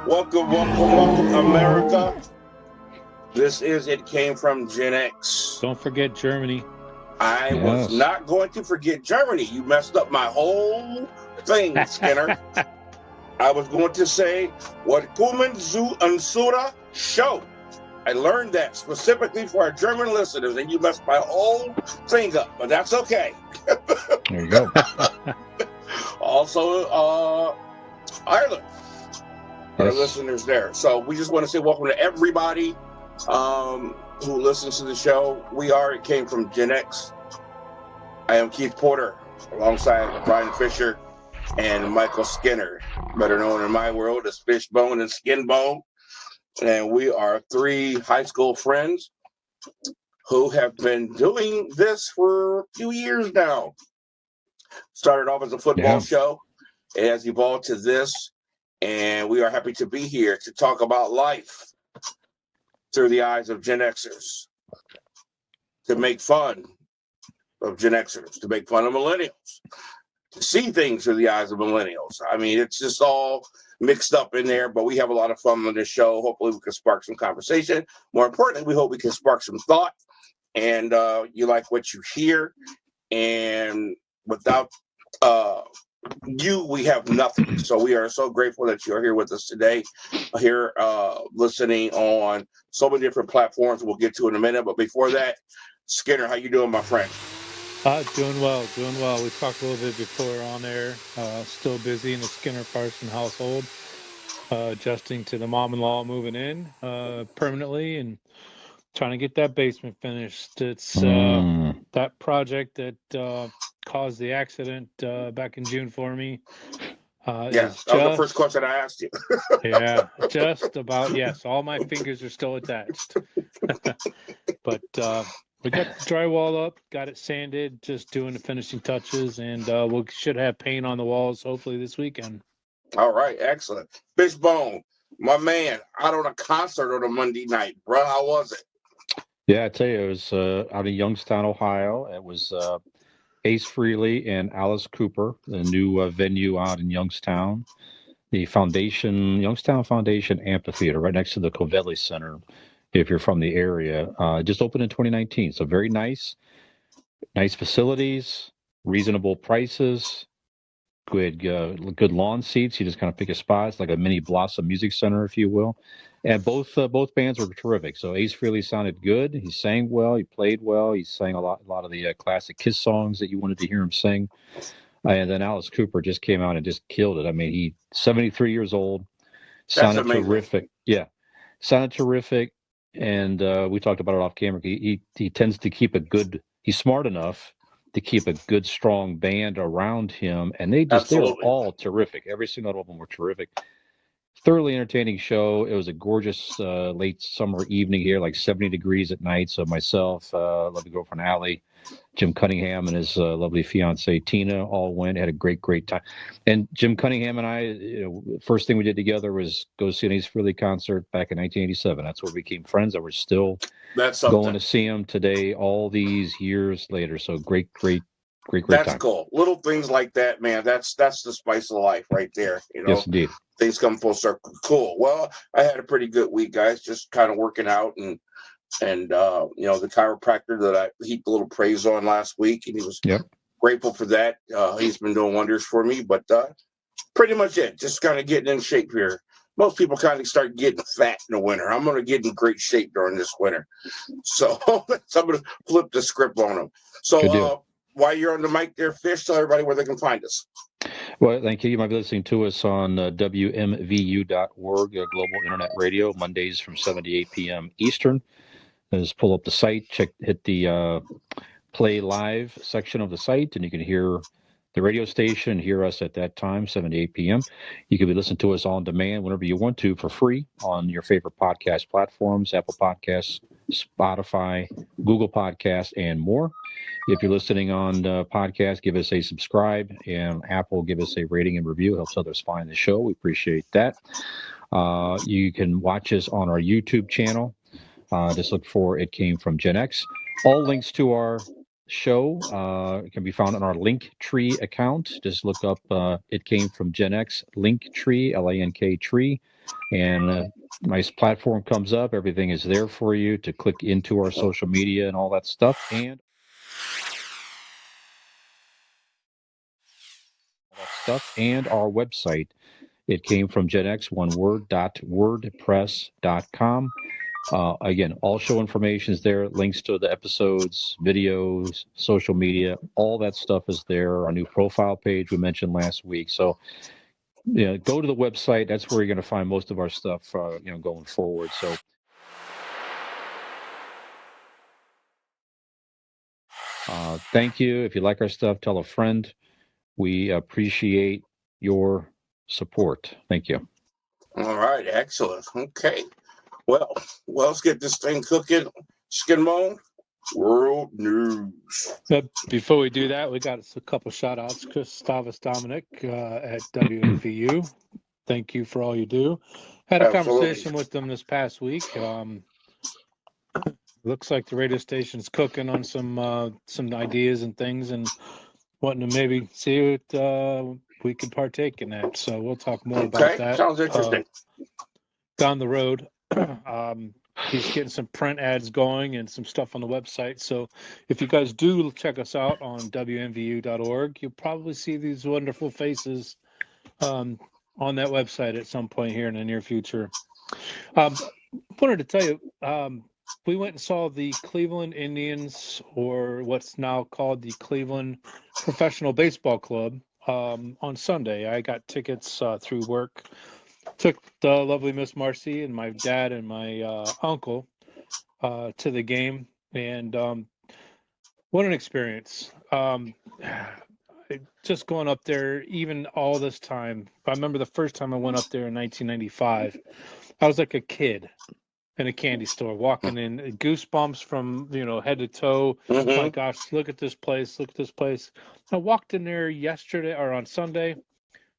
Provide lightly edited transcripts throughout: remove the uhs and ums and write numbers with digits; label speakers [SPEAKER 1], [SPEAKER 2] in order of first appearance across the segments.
[SPEAKER 1] Welcome, welcome, America. This is It Came From GenX.
[SPEAKER 2] Don't forget Germany.
[SPEAKER 1] I was not going to forget Germany. You messed up my whole thing, Skinner. I was going to say, what kommen zu unserer Show. I learned that specifically for our German listeners, and you messed my whole thing up, but that's okay.
[SPEAKER 3] There you go.
[SPEAKER 1] Also, Ireland. Our listeners there. So we just want to say welcome to everybody who listens to the show. We are It Came From GenX. I am Keith Porter, alongside Brian Fisher and Michael Skinner, better known in my world as Fishbone and Skinbone. And we are three high school friends who have been doing this for a few years now. Started off as a football show. It has evolved to this. And we are happy to be here to talk about life through the eyes of Gen Xers, to make fun of Gen Xers, to make fun of millennials, to see things through the eyes of millennials. I mean, it's just all mixed up in there, but we have a lot of fun on this show. Hopefully we can spark some conversation. More importantly, we hope we can spark some thought, and you like what you hear. And without we have nothing. So we are so grateful that you're here with us today, here listening on so many different platforms we'll get to in a minute. But before that, Skinner, how you doing, my friend?
[SPEAKER 2] Doing well. We talked a little bit before on air. Still busy in the Skinner Parson household, adjusting to the mom-in-law moving in permanently and trying to get that basement finished. It's that project that caused the accident back in June for me.
[SPEAKER 1] Yes, that was the first question I asked you.
[SPEAKER 2] Yeah, just about. Yes, all my fingers are still attached. But we got the drywall up, got it sanded, just doing the finishing touches, and we should have paint on the walls hopefully this weekend.
[SPEAKER 1] All right, excellent. Fishbone, my man, out on a concert on a Monday night, bro. How was it?
[SPEAKER 3] Yeah, I tell you, it was out in Youngstown, Ohio. It was Ace Frehley and Alice Cooper, the new venue out in Youngstown. The Youngstown Foundation Amphitheater, right next to the Covelli Center, if you're from the area. Just opened in 2019, so very nice facilities, reasonable prices, good lawn seats. You just kind of pick a spot. It's like a mini Blossom Music Center, if you will. And both bands were terrific. So Ace Frehley sounded good. He sang well. He played well. He sang a lot of the classic Kiss songs that you wanted to hear him sing. And then Alice Cooper just came out and just killed it. I mean, he's 73 years old. Sounded terrific. Yeah, sounded terrific. And we talked about it off camera. He tends to keep he's smart enough to keep a good, strong band around him. And they were all terrific. Every single of them were terrific. Thoroughly entertaining show. It was a gorgeous late summer evening here, like 70 degrees at night. So myself, lovely girlfriend Allie, Jim Cunningham and his lovely fiancee Tina all went. Had a great time. And Jim Cunningham and I, first thing we did together was go see an Ace Frehley concert back in 1987. That's where we became friends. And we're still going to see him today, all these years later. So great
[SPEAKER 1] That's
[SPEAKER 3] time.
[SPEAKER 1] Cool. Little things like that, man. That's the spice of life right there.
[SPEAKER 3] Yes, indeed.
[SPEAKER 1] Things come full circle. Cool. Well, I had a pretty good week, guys. Just kind of working out and the chiropractor that I heaped a little praise on last week, and he was grateful for that. He's been doing wonders for me, but pretty much it. Just kind of getting in shape here. Most people kind of start getting fat in the winter. I'm going to get in great shape during this winter. So I'm going to flip the script on them. So while you're on the mic there, Fish, tell everybody where they can find us.
[SPEAKER 3] Well, thank you. You might be listening to us on WMVU.org, Global Internet Radio, Mondays from 7 to 8 p.m. Eastern. Just pull up the site, hit the play live section of the site, and you can hear the radio station, hear us at that time, 7 to 8 p.m. You can be listening to us on demand whenever you want to for free on your favorite podcast platforms, Apple Podcasts, Spotify, Google Podcasts, and more. If you're listening on podcast, give us a subscribe, and Apple, give us a rating and review. It helps others find the show. We appreciate that. You can watch us on our YouTube channel. Just look for It Came From GenX. All links to our show. It can be found on our Linktree account. Just look up It Came From GenX, Linktree, Link tree, and a nice platform comes up. Everything is there for you to click into our social media and all that stuff. And our website, It Came From GenX, one word, .wordpress.com. Again, all show information is there, links to the episodes, videos, social media, all that stuff is there. Our new profile page we mentioned last week. So, go to the website. That's where you're going to find most of our stuff, going forward. So, thank you. If you like our stuff, tell a friend. We appreciate your support. Thank you.
[SPEAKER 1] All right, excellent. Okay. Well, let's get this thing cooking. Skinmo, world news.
[SPEAKER 2] Before we do that, we got a couple shout outs. Gustavus Dominic at WNVU. Thank you for all you do. Had a conversation with them this past week. Looks like the radio station's cooking on some ideas and things, and wanting to maybe see what we could partake in that. So we'll talk more about that.
[SPEAKER 1] Sounds interesting.
[SPEAKER 2] Down the road. He's getting some print ads going and some stuff on the website. So if you guys do check us out on WNVU.org, you'll probably see these wonderful faces on that website at some point here in the near future. Wanted to tell you, we went and saw the Cleveland Indians, or what's now called the Cleveland Professional Baseball Club, on Sunday. I got tickets through work. Took the lovely Miss Marcy and my dad and my uncle to the game, and what an experience. Just going up there, even all this time. I remember the first time I went up there in 1995. I was like a kid in a candy store, walking in, goosebumps from head to toe.
[SPEAKER 1] Mm-hmm.
[SPEAKER 2] My gosh, look at this place! Look at this place! I walked in there yesterday or on Sunday.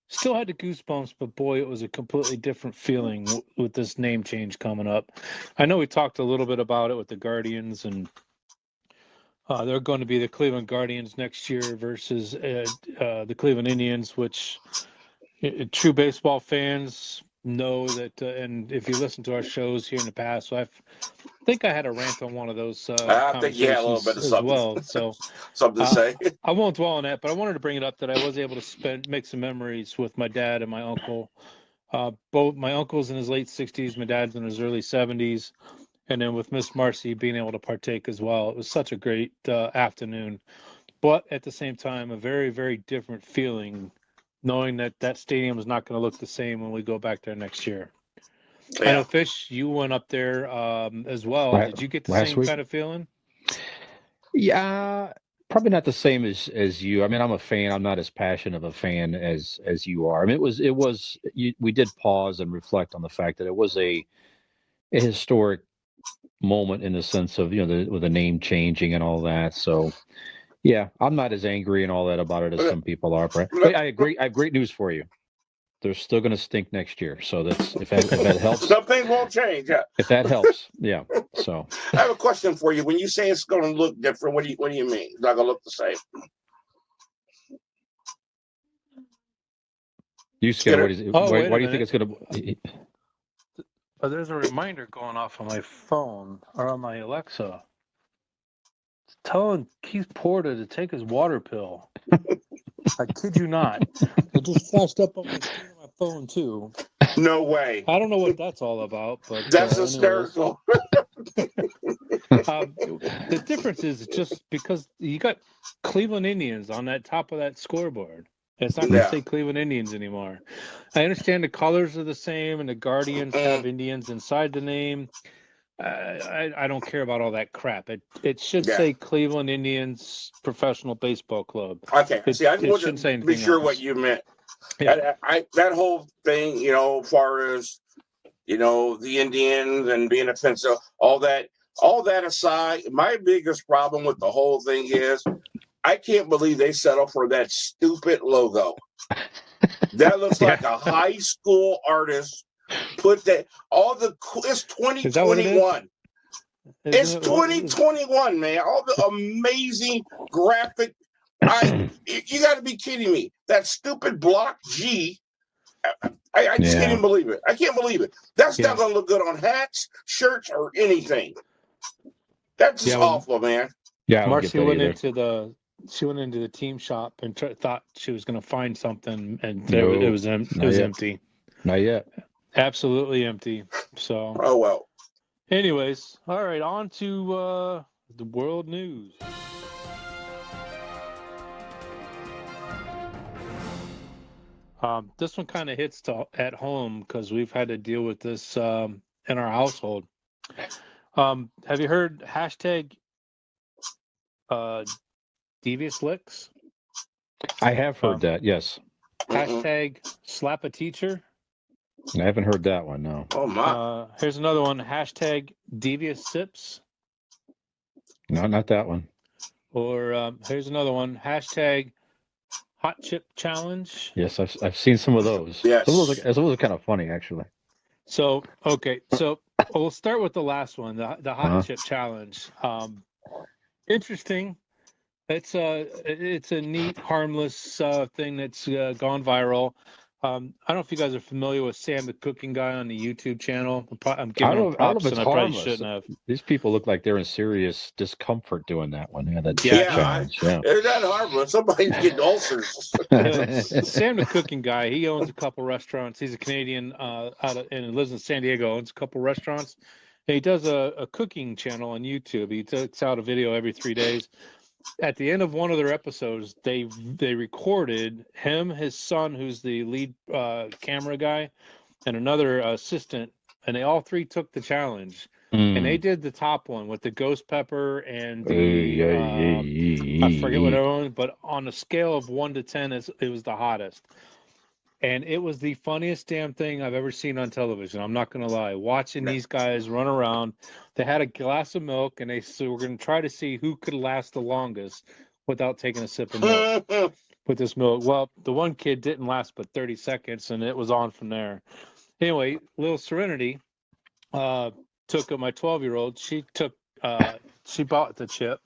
[SPEAKER 2] Still had the goosebumps, but boy, it was a completely different feeling with this name change coming up. I know we talked a little bit about it with the Guardians, and they're going to be the Cleveland Guardians next year versus the Cleveland Indians, which true baseball fans know that. And if you listen to our shows here in the past, so I think I had a rant on one of those
[SPEAKER 1] I think you had a little bit of
[SPEAKER 2] as
[SPEAKER 1] something.
[SPEAKER 2] well. So
[SPEAKER 1] something to say.
[SPEAKER 2] I won't dwell on that, but I wanted to bring it up that I was able to make some memories with my dad and my uncle. Both my uncle's in his late 60s, my dad's in his early 70s, and then with Miss Marcy being able to partake as well. It was such a great afternoon, but at the same time, a very, very different feeling, knowing that stadium is not going to look the same when we go back there next year. Yeah. I know, Fish, you went up there as well. Did you get the same kind of feeling?
[SPEAKER 3] Yeah, probably not the same as you. I mean, I'm a fan. I'm not as passionate of a fan as you are. I mean, we did pause and reflect on the fact that it was a historic moment in the sense of with the name changing and all that. So yeah, I'm not as angry and all that about it as some people are. But I agree. I have great news for you. They're still going to stink next year. So that's if that helps.
[SPEAKER 1] Some things won't change. Yeah.
[SPEAKER 3] If that helps, yeah. So
[SPEAKER 1] I have a question for you. When you say it's going to look different, what do you mean? It's not going to look the same.
[SPEAKER 3] You Skinner, what is it? Why do you think it's going to?
[SPEAKER 2] There's a reminder going off on my phone or on my Alexa. It's telling Keith Porter to take his water pill. I kid you not. It just flashed up on my screen on my phone too.
[SPEAKER 1] No way.
[SPEAKER 2] I don't know what that's all about, but
[SPEAKER 1] that's hysterical.
[SPEAKER 2] The difference is just because you got Cleveland Indians on that top of that scoreboard. It's not going to say Cleveland Indians anymore. I understand the colors are the same, and the Guardians have Indians inside the name. I don't care about all that crap. It should say Cleveland Indians Professional Baseball Club.
[SPEAKER 1] Okay, I just wanted to be sure what you meant. Yeah. That whole thing, as far as the Indians and being offensive, all that aside, my biggest problem with the whole thing is I can't believe they settled for that stupid logo. That looks like a high school artist put that. It's 2021. It's 2021, man. All the amazing graphic. You got to be kidding me. That stupid block G. I just can't even believe it. I can't believe it. That's not going to look good on hats, shirts, or anything. That's just awful, man.
[SPEAKER 3] Yeah,
[SPEAKER 2] Marcy went into the team shop and thought she was going to find something, and it was empty.
[SPEAKER 3] Not yet.
[SPEAKER 2] Absolutely empty. So.
[SPEAKER 1] Oh well.
[SPEAKER 2] Anyways, all right. On to the world news. This one kind of hits at home because we've had to deal with this in our household. Have you heard hashtag devious licks?
[SPEAKER 3] I have heard that, yes.
[SPEAKER 2] Hashtag slap a teacher?
[SPEAKER 3] I haven't heard that one, no.
[SPEAKER 1] Oh, my.
[SPEAKER 2] Here's another one. Hashtag devious sips?
[SPEAKER 3] No, not that one.
[SPEAKER 2] Or here's another one. Hashtag hot chip challenge?
[SPEAKER 3] Yes, I've seen some of those.
[SPEAKER 1] Yes.
[SPEAKER 3] Some of those are kind of funny, actually.
[SPEAKER 2] So, okay. So we'll start with the last one, the hot chip challenge. Interesting. It's a neat, harmless thing that's gone viral. I don't know if you guys are familiar with Sam the Cooking Guy on the YouTube channel. I'm giving him props, and I probably shouldn't have.
[SPEAKER 3] These people look like they're in serious discomfort doing that one. Yeah, that chip challenge.
[SPEAKER 1] They're not harmless. Somebody's getting ulcers.
[SPEAKER 2] Sam the Cooking Guy, he owns a couple restaurants. He's a Canadian and lives in San Diego. Owns a couple restaurants. And he does a cooking channel on YouTube. He takes out a video every 3 days. At the end of one of their episodes, they recorded him, his son, who's the lead camera guy, and another assistant, and they all three took the challenge. And they did the top one with the ghost pepper and the I forget what everyone, but on a scale of 1 to 10, it was the hottest. And it was the funniest damn thing I've ever seen on television. I'm not going to lie. Watching these guys run around, they had a glass of milk, and they said, we're going to try to see who could last the longest without taking a sip of milk with this milk. Well, the one kid didn't last but 30 seconds, and it was on from there. Anyway, little Serenity took my 12-year-old. She bought the chip.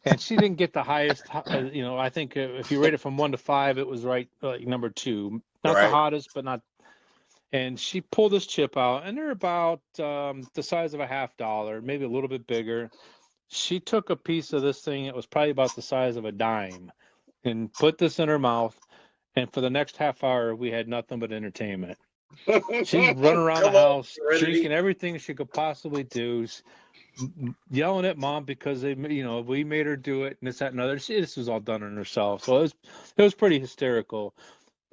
[SPEAKER 2] And she didn't get the highest, I think if you rate it from 1 to 5, it was right like number 2. Not the hottest, but not. And she pulled this chip out, and they're about the size of a $50, maybe a little bit bigger. She took a piece of this thing. It was probably about the size of a dime, and put this in her mouth. And for the next half hour, we had nothing but entertainment. She's running around the house, drinking everything she could possibly do. Yelling at mom because we made her do it and this, that, and other. This was all done on herself, so it was pretty hysterical.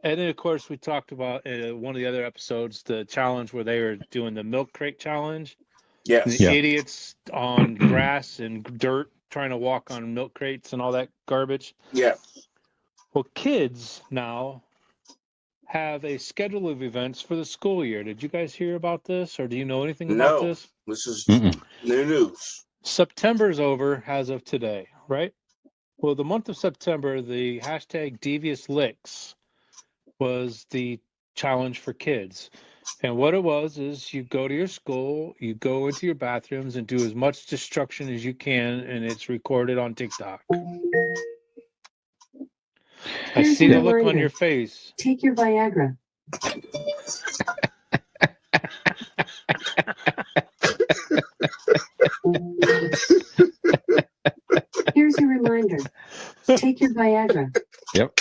[SPEAKER 2] And then of course we talked about one of the other episodes, the challenge where they were doing the milk crate challenge.
[SPEAKER 1] Yes,
[SPEAKER 2] the idiots on grass and dirt trying to walk on milk crates and all that garbage.
[SPEAKER 1] Yeah.
[SPEAKER 2] Well, kids now have a schedule of events for the school year. Did you guys hear about this, or do you know anything about this?
[SPEAKER 1] This is new news.
[SPEAKER 2] September's over as of today, right? Well, the month of September, the hashtag Devious Licks was the challenge for kids. And what it was is you go to your school, you go into your bathrooms and do as much destruction as you can, and it's recorded on TikTok. I see the look on your face.
[SPEAKER 4] Take your Viagra. Here's your reminder. Take your Viagra.
[SPEAKER 3] Yep.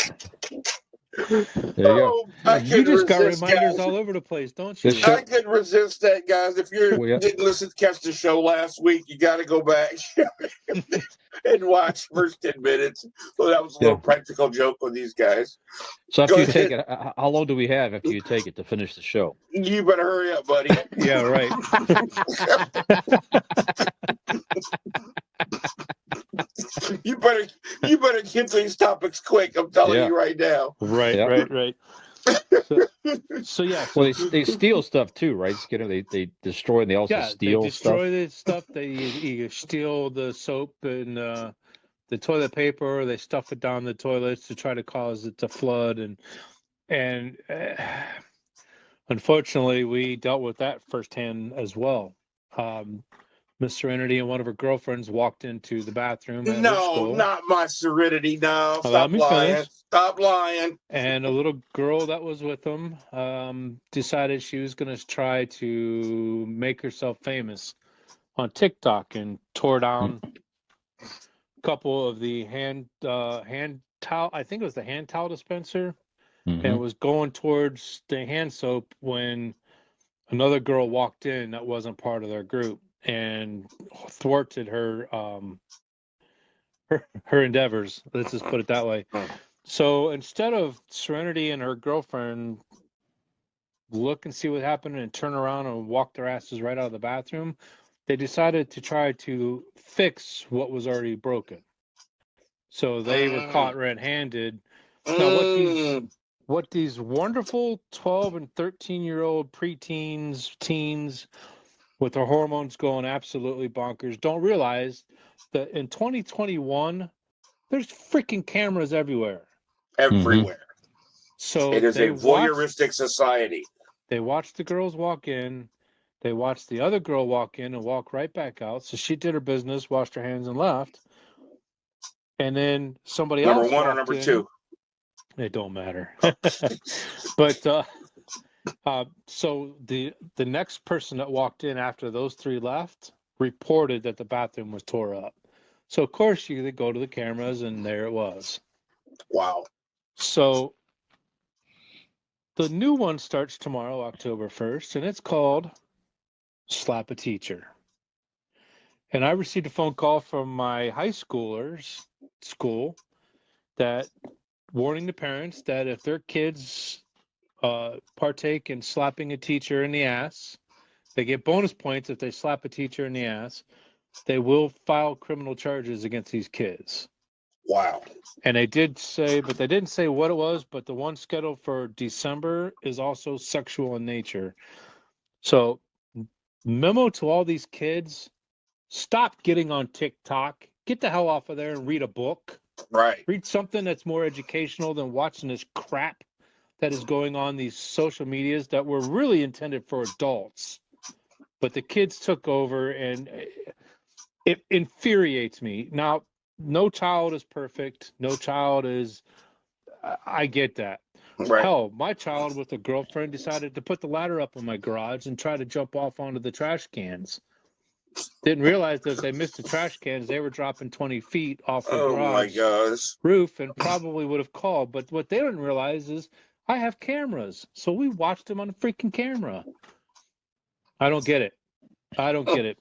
[SPEAKER 3] There you go.
[SPEAKER 2] You just got reminders all over the place, don't you?
[SPEAKER 1] I couldn't resist that, guys. If you didn't catch the show last week, you got to go back and watch first 10 minutes. So that was a little practical joke with these guys.
[SPEAKER 3] So after you take it, how long do we have after you take it to finish the show?
[SPEAKER 1] You better hurry up, buddy.
[SPEAKER 2] Yeah, right.
[SPEAKER 1] You better get these topics quick. I'm telling you right now.
[SPEAKER 2] Right. So yeah.
[SPEAKER 3] Well, they steal stuff too, right? They destroy. And they also steal
[SPEAKER 2] they destroy the stuff. They steal the soap and the toilet paper. They stuff it down the toilets to try to cause it to flood. And unfortunately, we dealt with that firsthand as well. Miss Serenity and one of her girlfriends walked into the bathroom at her
[SPEAKER 1] No,
[SPEAKER 2] school.
[SPEAKER 1] not my Serenity. No,
[SPEAKER 2] Allow
[SPEAKER 1] stop
[SPEAKER 2] me
[SPEAKER 1] lying.
[SPEAKER 2] finish.
[SPEAKER 1] Stop lying.
[SPEAKER 2] And a little girl that was with them decided she was going to try to make herself famous on TikTok and tore down a couple of the hand towel. I think it was the hand towel dispenser, and it was going towards the hand soap when another girl walked in that wasn't part of their group and thwarted her her endeavors. Let's just put it that way. So instead of Serenity and her girlfriend look and see what happened and turn around and walk their asses right out of the bathroom, they decided to try to fix what was already broken. So they were caught red-handed. Now, what these wonderful 12 and 13-year-old preteens, teens with their hormones going absolutely bonkers don't realize that in 2021, there's freaking cameras everywhere.
[SPEAKER 1] Everywhere.
[SPEAKER 2] So
[SPEAKER 1] it is a voyeuristic society.
[SPEAKER 2] They watched the girls walk in. They watched the other girl walk in and walk right back out. So she did her business, washed her hands, and left. And then somebody else
[SPEAKER 1] Number one or
[SPEAKER 2] walked
[SPEAKER 1] number
[SPEAKER 2] in.
[SPEAKER 1] two?
[SPEAKER 2] It don't matter. But so the next person that walked in after those three left reported that the bathroom was tore up. So of course you go to the cameras and there it was.
[SPEAKER 1] Wow.
[SPEAKER 2] So the new one starts tomorrow, October 1st, and it's called Slap a Teacher. And I received a phone call from my high schoolers school that warning the parents that if their kids partake in slapping a teacher in the ass, they get bonus points if they slap a teacher in the ass. They will file criminal charges against these kids.
[SPEAKER 1] Wow.
[SPEAKER 2] And they did say, but they didn't say what it was, but the one scheduled for December is also sexual in nature. So, memo to all these kids, stop getting on TikTok. Get the hell off of there and read a book.
[SPEAKER 1] Right.
[SPEAKER 2] Read something that's more educational than watching this crap that is going on these social medias that were really intended for adults. But the kids took over, and it infuriates me. Now, no child is perfect. No child is, I get that.
[SPEAKER 1] Right.
[SPEAKER 2] Hell, my child with a girlfriend decided to put the ladder up in my garage and try to jump off onto the trash cans. Didn't realize that if they missed the trash cans, they were dropping 20 feet off the garage roof and probably would have called. But what they didn't realize is I have cameras. So we watched them on a freaking camera. I don't get it. I don't get it.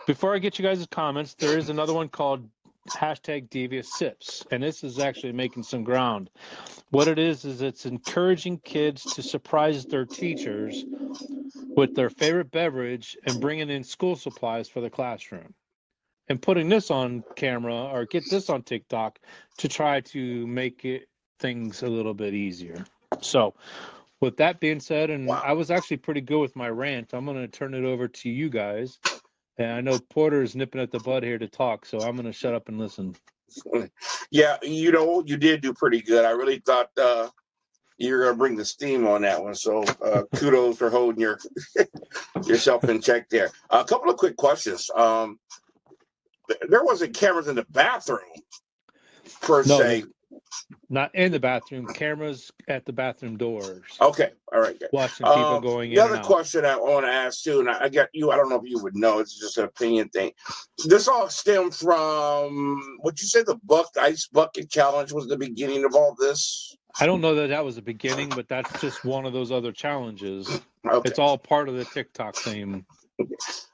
[SPEAKER 2] Before I get you guys' comments, there is another one called #DeviousSips, and this is actually making some ground. What it is it's encouraging kids to surprise their teachers with their favorite beverage and bringing in school supplies for the classroom and putting this on camera or get this on TikTok to try to make things a little bit easier. So with that being said, and I was actually pretty good with my rant, I'm going to turn it over to you guys. And I know Porter is nipping at the bud here to talk, so I'm going to shut up and listen.
[SPEAKER 1] Yeah, you did do pretty good. I really thought you were going to bring the steam on that one. So kudos for holding yourself in check there. A couple of quick questions. There wasn't cameras in the bathroom per se.
[SPEAKER 2] Not in the bathroom. Cameras at the bathroom doors.
[SPEAKER 1] Okay, all right. Good.
[SPEAKER 2] Watching people going in.
[SPEAKER 1] The other question I want to ask too, and I got you. I don't know if you would know. It's just an opinion thing. This all stemmed from what you said. The ice bucket challenge was the beginning of all this.
[SPEAKER 2] I don't know that was the beginning, but that's just one of those other challenges.
[SPEAKER 1] Okay.
[SPEAKER 2] It's all part of the TikTok theme.
[SPEAKER 1] All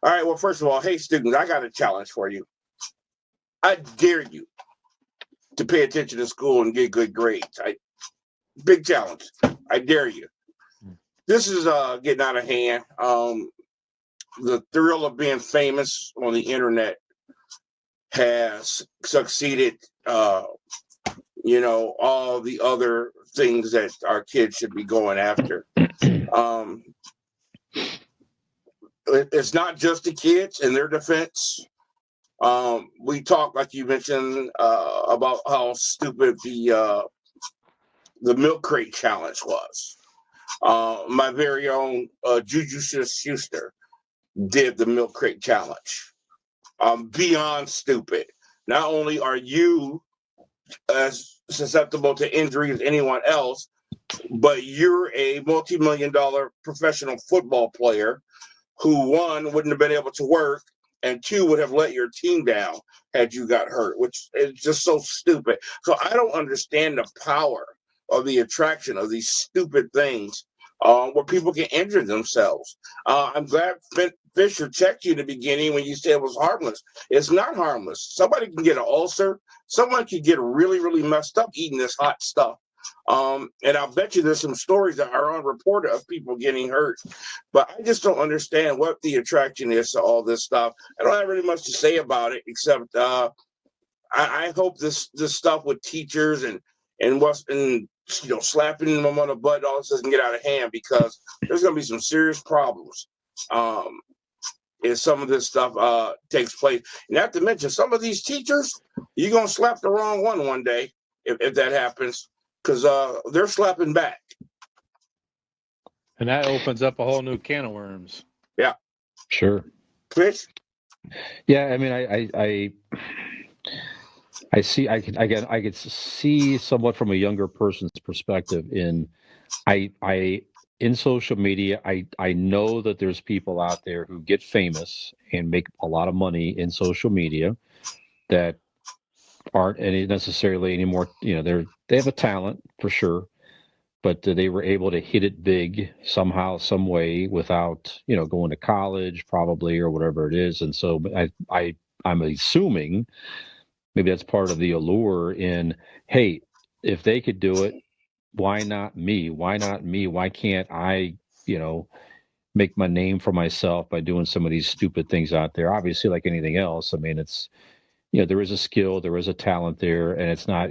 [SPEAKER 1] right. Well, first of all, hey students, I got a challenge for you. I dare you to pay attention to school and get good grades. Big challenge. I dare you. This is getting out of hand. The thrill of being famous on the internet has succeeded, all the other things that our kids should be going after. It's not just the kids in their defense. We talked, like you mentioned, about how stupid the milk crate challenge was. My very own Juju Schuster did the milk crate challenge. beyond stupid. Not only are you as susceptible to injury as anyone else, but you're a multi-million-dollar professional football player who, one, wouldn't have been able to work, and two, would have let your team down had you got hurt, which is just so stupid. So I don't understand the power of the attraction of these stupid things where people can injure themselves. I'm glad Fisher checked you in the beginning when you said it was harmless. It's not harmless. Somebody can get an ulcer. Someone can get really, really messed up eating this hot stuff. And I'll bet you there's some stories that are unreported of people getting hurt. But I just don't understand what the attraction is to all this stuff. I don't have really much to say about it, except I hope this stuff with teachers and slapping them on the butt, all this doesn't get out of hand, because there's going to be some serious problems if some of this stuff takes place. Not to mention, some of these teachers, you're going to slap the wrong one day if that happens, because they're slapping back.
[SPEAKER 2] And that opens up a whole new can of worms.
[SPEAKER 1] Yeah.
[SPEAKER 3] Sure.
[SPEAKER 1] Chris?
[SPEAKER 3] Yeah, I mean, I see. I could see somewhat from a younger person's perspective. In social media, I know that there's people out there who get famous and make a lot of money in social media that aren't necessarily anymore. They have a talent for sure, but they were able to hit it big somehow, some way, without going to college probably or whatever it is. And so I'm assuming maybe that's part of the allure in, hey, if they could do it, why not me? Why not me? Why can't I, make my name for myself by doing some of these stupid things out there? Obviously, like anything else, I mean, it's, there is a skill, there is a talent there, and it's not,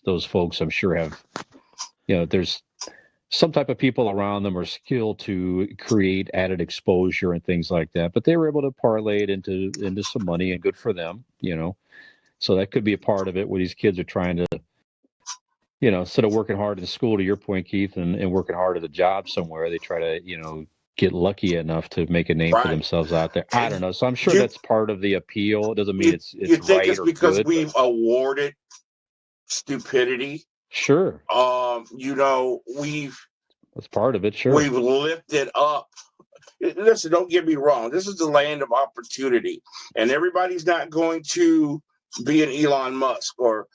[SPEAKER 3] those folks I'm sure have, there's some type of people around them are skilled to create added exposure and things like that, but they were able to parlay it into some money, and good for them, So that could be a part of it, where these kids are trying to, instead of working hard in school, to your point, Keith, and working hard at a job somewhere, they try to, get lucky enough to make a name for themselves out there. I don't know. So I'm sure that's part of the appeal. It doesn't mean it's
[SPEAKER 1] you think
[SPEAKER 3] right
[SPEAKER 1] it's
[SPEAKER 3] or
[SPEAKER 1] because
[SPEAKER 3] good,
[SPEAKER 1] we've awarded stupidity?
[SPEAKER 3] Sure.
[SPEAKER 1] That's
[SPEAKER 3] part of it. Sure.
[SPEAKER 1] We've lifted up. Listen, don't get me wrong. This is the land of opportunity, and everybody's not going to be an Elon Musk or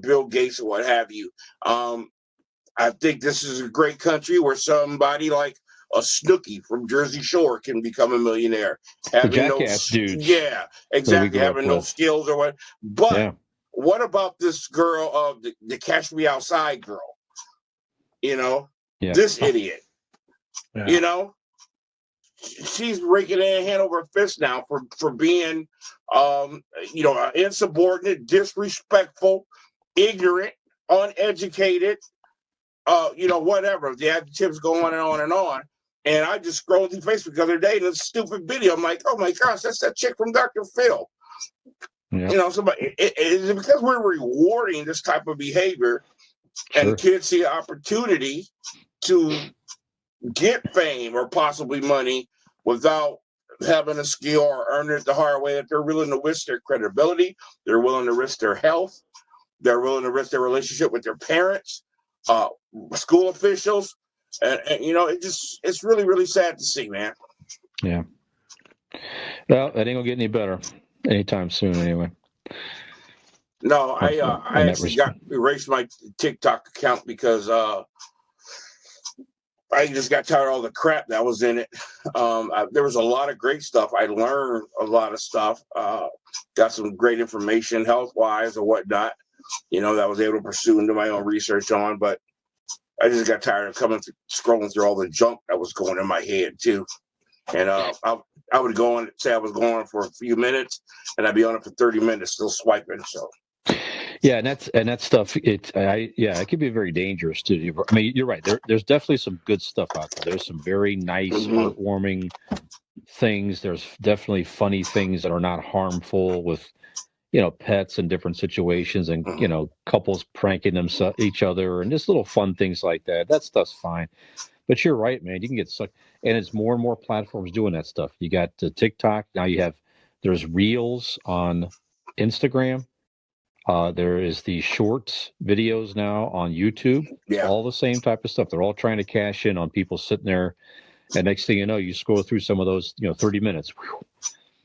[SPEAKER 1] Bill Gates or what have you. I think this is a great country where somebody like a Snooki from Jersey Shore can become a millionaire.
[SPEAKER 3] The Jackass dudes.
[SPEAKER 1] Yeah, exactly. Having no skills or what. But what about this girl, the Cash Me Outside girl? This idiot. Yeah. She's raking in hand over fist now for being, insubordinate, disrespectful, ignorant, uneducated, whatever. The adjectives go on and on and on. And I just scrolled through Facebook the other day, and this stupid video. I'm like, oh my gosh, that's that chick from Dr. Phil. Yeah. It's because we're rewarding this type of behavior, and kids see an opportunity to get fame or possibly money without having a skill or earning it the hard way, that they're willing to risk their credibility, they're willing to risk their health, they're willing to risk their relationship with their parents, school officials, and it's really, really sad to see, man.
[SPEAKER 3] Yeah. Well, that ain't gonna get any better anytime soon, anyway.
[SPEAKER 1] No, I actually erased my TikTok account because I just got tired of all the crap that was in it. There was a lot of great stuff. I learned a lot of stuff. Got some great information health-wise or whatnot, that I was able to pursue and do my own research on. But I just got tired of scrolling through all the junk that was going in my head, too. And I would go on, say I was going for a few minutes, and I'd be on it for 30 minutes still swiping, so...
[SPEAKER 3] Yeah, and that stuff. It could be very dangerous too. I mean, you're right. There's definitely some good stuff out there. There's some very nice, heartwarming things. There's definitely funny things that are not harmful with, pets in different situations, and couples pranking each other, and just little fun things like that. That stuff's fine. But you're right, man. You can get sucked, and it's more and more platforms doing that stuff. You got TikTok now. You have There's Reels on Instagram. There is the shorts videos now on YouTube.
[SPEAKER 1] Yeah.
[SPEAKER 3] All the same type of stuff. They're all trying to cash in on people sitting there. And next thing you know, you scroll through some of those, 30 minutes.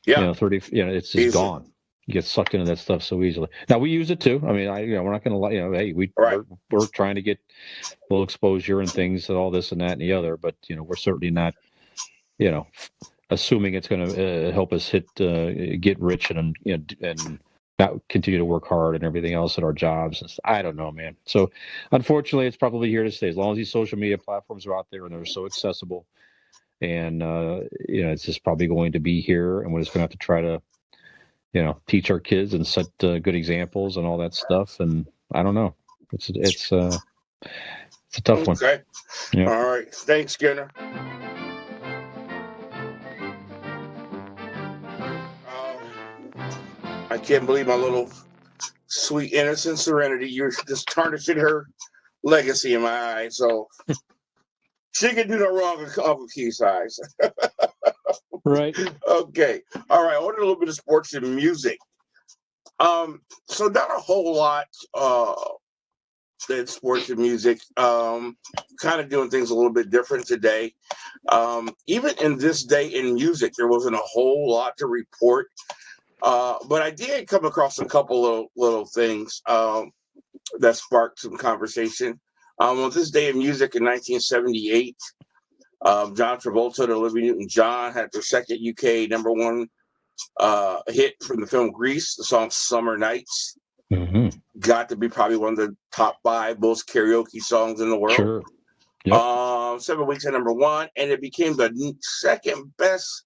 [SPEAKER 1] Yeah.
[SPEAKER 3] 30, it's just
[SPEAKER 1] Easily.
[SPEAKER 3] gone. You get sucked into that stuff so easily. Now we use it too. I mean, we're not going to lie. Hey, we're trying to get a little exposure and things and all this and that and the other. But we're certainly not, assuming it's going to help us get rich and not continue to work hard and everything else at our jobs. I don't know, man. So unfortunately, it's probably here to stay. As long as these social media platforms are out there and they're so accessible, and it's just probably going to be here, and we're just going to have to try to teach our kids and set good examples and all that stuff. And I don't know. It's a tough one.
[SPEAKER 1] Okay.
[SPEAKER 3] Yeah.
[SPEAKER 1] All right. Thanks, Skinner. I can't believe my little sweet innocent serenity. You're just tarnishing her legacy in my eyes. So she can do no wrong in Uncle Keith's eyes.
[SPEAKER 2] Right.
[SPEAKER 1] Okay. All right. I want a little bit of sports and music. So not a whole lot in sports and music. Kind of doing things a little bit different today. Even in this day in music, there wasn't a whole lot to report. But I did come across a couple of little things that sparked some conversation. On this day in music in 1978, John Travolta and Olivia Newton-John had their second UK #1 hit from the film Grease. The song "Summer Nights" got to be probably one of the top 5 most karaoke songs in the world.
[SPEAKER 3] Sure. Yep.
[SPEAKER 1] 7 weeks at #1, and it became the second best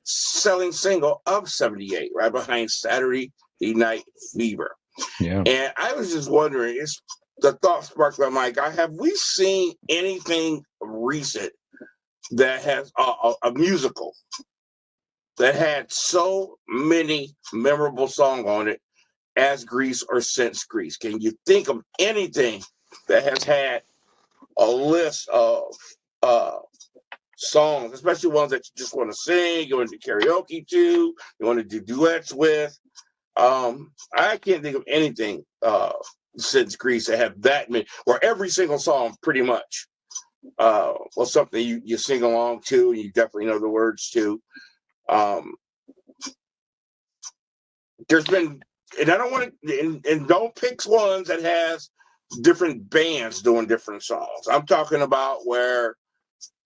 [SPEAKER 1] selling single of 78, right behind Saturday Night Fever.
[SPEAKER 3] Yeah.
[SPEAKER 1] And I was just wondering, the thought sparked by my guy, have we seen anything recent that has a musical that had so many memorable songs on it as Grease or since Grease? Can you think of anything that has had a list of songs, especially ones that you just want to sing, you want to do karaoke to, you want to do duets with? I can't think of anything since Grease that have that many, where every single song pretty much was something you sing along to and you definitely know the words to. There's been, and I don't want to, and don't pick ones that has different bands doing different songs. I'm talking about where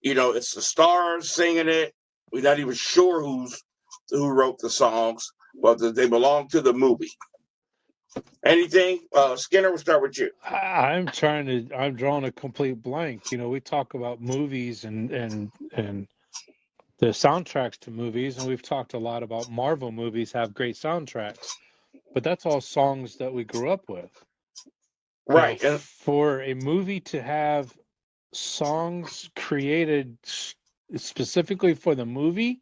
[SPEAKER 1] it's the stars singing it. We're not even sure who wrote the songs, but they belong to the movie. Anything? Skinner, we'll start with you.
[SPEAKER 2] I'm drawing a complete blank. We talk about movies and the soundtracks to movies, and we've talked a lot about Marvel movies have great soundtracks, but that's all songs that we grew up with.
[SPEAKER 1] Right.
[SPEAKER 2] For a movie to have songs created specifically for the movie,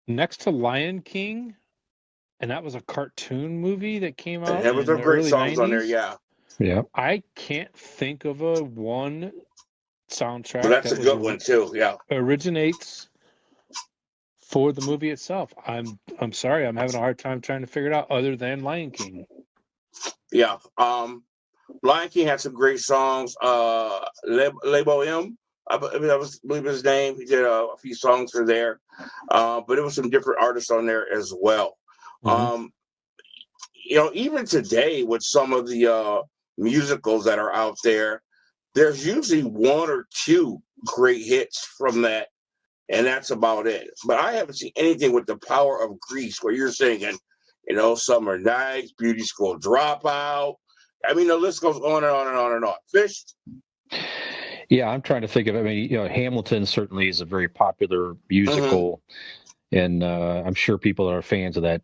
[SPEAKER 2] next to Lion King, and that was a cartoon movie that came out.
[SPEAKER 1] There was some great songs 90s. On there, yeah.
[SPEAKER 2] Yeah. I can't think of one soundtrack.
[SPEAKER 1] But that's a good one too, yeah.
[SPEAKER 2] Originates for the movie itself. I'm sorry, I'm having a hard time trying to figure it out other than Lion King.
[SPEAKER 1] Yeah. Lion King had some great songs. Le Bohème, I believe his name. He did a few songs for there. But it was some different artists on there as well. Mm-hmm. Even today with some of the musicals that are out there, there's usually 1 or 2 great hits from that, and that's about it. But I haven't seen anything with the power of Grease where you're singing, Summer Nights, Beauty School Dropout. I mean, the list goes on and on and on and on. Fish?
[SPEAKER 3] Yeah, I'm trying to think of it. I mean, Hamilton certainly is a very popular musical. Mm-hmm. And I'm sure people are fans of that.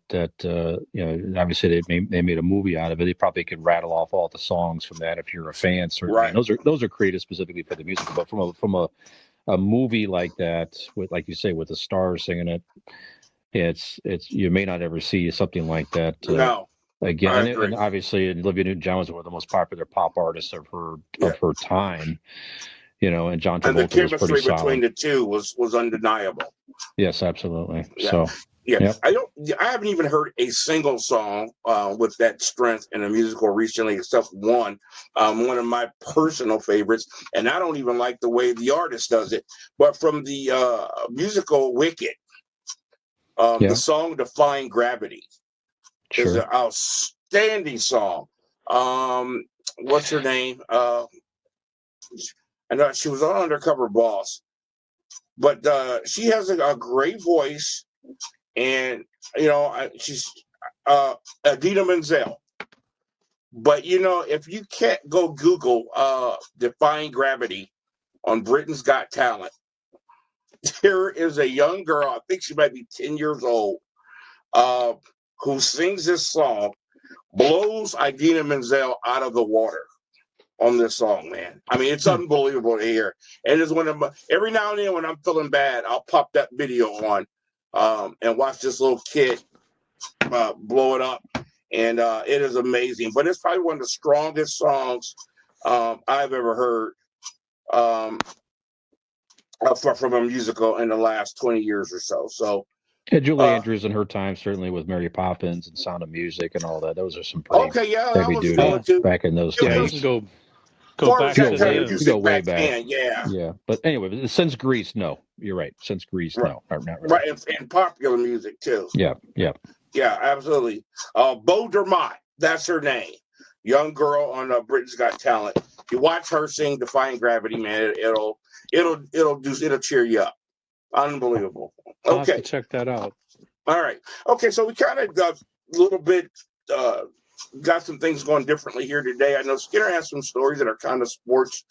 [SPEAKER 3] Obviously they made a movie out of it. They probably could rattle off all the songs from that if you're a fan. Certainly, right. And those are created specifically for the musical. But from a movie like that, with, like you say, with the stars singing it, it's you may not ever see something like that.
[SPEAKER 1] No.
[SPEAKER 3] Again, and obviously Olivia Newton-John was one of the most popular pop artists of her time. And John Travolta was pretty solid.
[SPEAKER 1] And the chemistry between the two was undeniable.
[SPEAKER 3] Yes, absolutely.
[SPEAKER 1] Yeah.
[SPEAKER 3] So
[SPEAKER 1] Yeah,
[SPEAKER 3] Yep.
[SPEAKER 1] I haven't even heard a single song with that strength in a musical recently, except one of my personal favorites, and I don't even like the way the artist does it. But from the musical Wicked, the song "Defying Gravity" is
[SPEAKER 3] Sure.
[SPEAKER 1] an outstanding song. What's her name? I know she was on Undercover Boss, but she has a great voice. And she's Adina Menzel. But if you can't go Google "Defying Gravity" on Britain's Got Talent, here is a young girl. I think she might be 10 years old, who sings this song, blows Idina Menzel out of the water on this song, man. I mean, it's unbelievable to hear. And it's every now and then when I'm feeling bad, I'll pop that video on and watch this little kid blow it up, and it is amazing. But it's probably one of the strongest songs I've ever heard from a musical in the last 20 years or so. So,
[SPEAKER 3] Yeah, Julie Andrews in her time, certainly with Mary Poppins and Sound of Music and all that. Those are some pretty
[SPEAKER 1] okay, yeah, that
[SPEAKER 3] heavy
[SPEAKER 1] was
[SPEAKER 3] duty
[SPEAKER 1] good too.
[SPEAKER 3] back in those
[SPEAKER 2] Yeah, we
[SPEAKER 3] days.
[SPEAKER 2] can go
[SPEAKER 1] Far
[SPEAKER 2] back
[SPEAKER 1] as that
[SPEAKER 2] to
[SPEAKER 1] kind of
[SPEAKER 2] the.
[SPEAKER 3] You
[SPEAKER 1] music
[SPEAKER 3] go way
[SPEAKER 1] back
[SPEAKER 3] back.
[SPEAKER 1] then, yeah.
[SPEAKER 3] Yeah, but anyway, since Grease, no, you're right. Since Grease,
[SPEAKER 1] Right.
[SPEAKER 3] no, not really.
[SPEAKER 1] Right, and popular music too.
[SPEAKER 3] Yeah.
[SPEAKER 1] Yeah, absolutely. Bo Dermott, that's her name. Young girl on Britain's Got Talent. You watch her sing "Defying Gravity," man. It'll cheer you up. Unbelievable.
[SPEAKER 2] I'll have to
[SPEAKER 1] Okay.
[SPEAKER 2] check that out.
[SPEAKER 1] All right. Okay. So we kind of got a little bit, got some things going differently here today. I know Skinner has some stories that are kind of sports,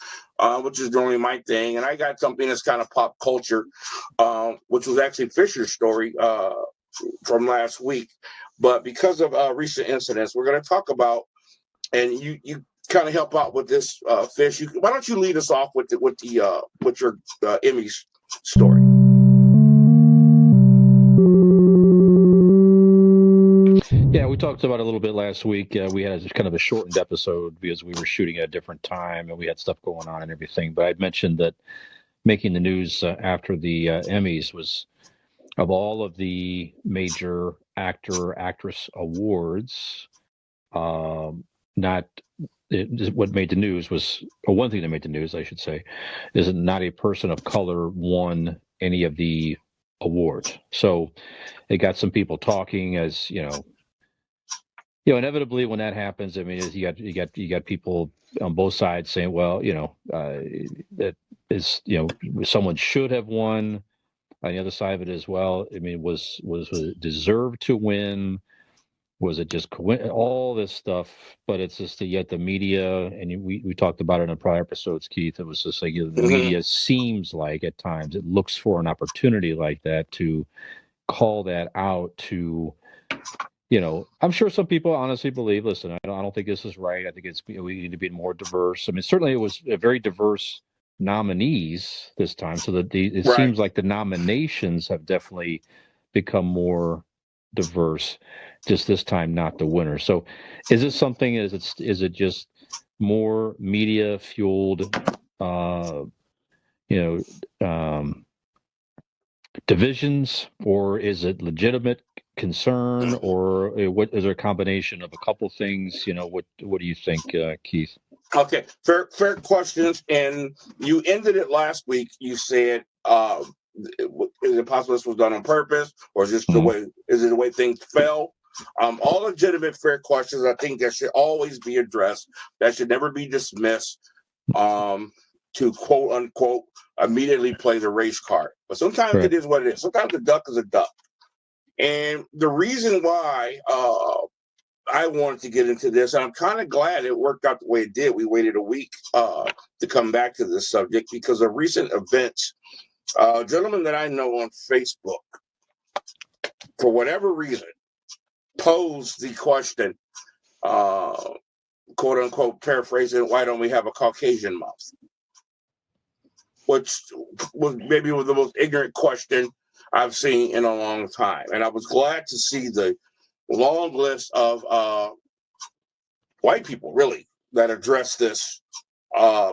[SPEAKER 1] which is normally my thing. And I got something that's kind of pop culture, which was actually Fisher's story from last week. But because of recent incidents, we're going to talk about, and you kind of help out with this, Fish. Why don't you lead us off with your Emmys story?
[SPEAKER 3] Yeah, we talked about it a little bit last week. We had kind of a shortened episode because we were shooting at a different time and we had stuff going on and everything. But I'd mentioned that making the news after the Emmys was, of all of the major actor-actress awards, what made the news was, or one thing that made the news, I should say, is that not a person of color won any of the awards. So it got some people talking, as inevitably when that happens, I mean, you got people on both sides saying, well, that is, someone should have won. On the other side of it as well, I mean, was it deserved to win? Was it just all this stuff? But it's just yet the media, and we talked about it in prior episodes, Keith. It was just like the media seems like at times it looks for an opportunity like that to call that out to. I'm sure some people honestly believe, listen, I don't think this is right. I think we need to be more diverse. I mean, certainly it was a very diverse nominees this time. So that it
[SPEAKER 1] Right.
[SPEAKER 3] seems like the nominations have definitely become more diverse, just this time, not the winner. So is it something, is it just more media fueled, divisions, or is it legitimate concern, or what is there a combination of a couple things? What do you think, Keith?
[SPEAKER 1] Okay, fair questions. And you ended it last week. You said, is it possible this was done on purpose, or is this the way? Is it the way things fell? All legitimate, fair questions. I think that should always be addressed. That should never be dismissed. To quote unquote immediately play the race card. But sometimes it is what it is. Sometimes a duck is a duck. And the reason why I wanted to get into this, and I'm kind of glad it worked out the way it did. We waited a week to come back to this subject because of recent events. A gentleman that I know on Facebook, for whatever reason, posed the question, quote unquote, paraphrasing, why don't we have a Caucasian month? Which was maybe the most ignorant question I've seen in a long time. And I was glad to see the long list of white people, really, that addressed this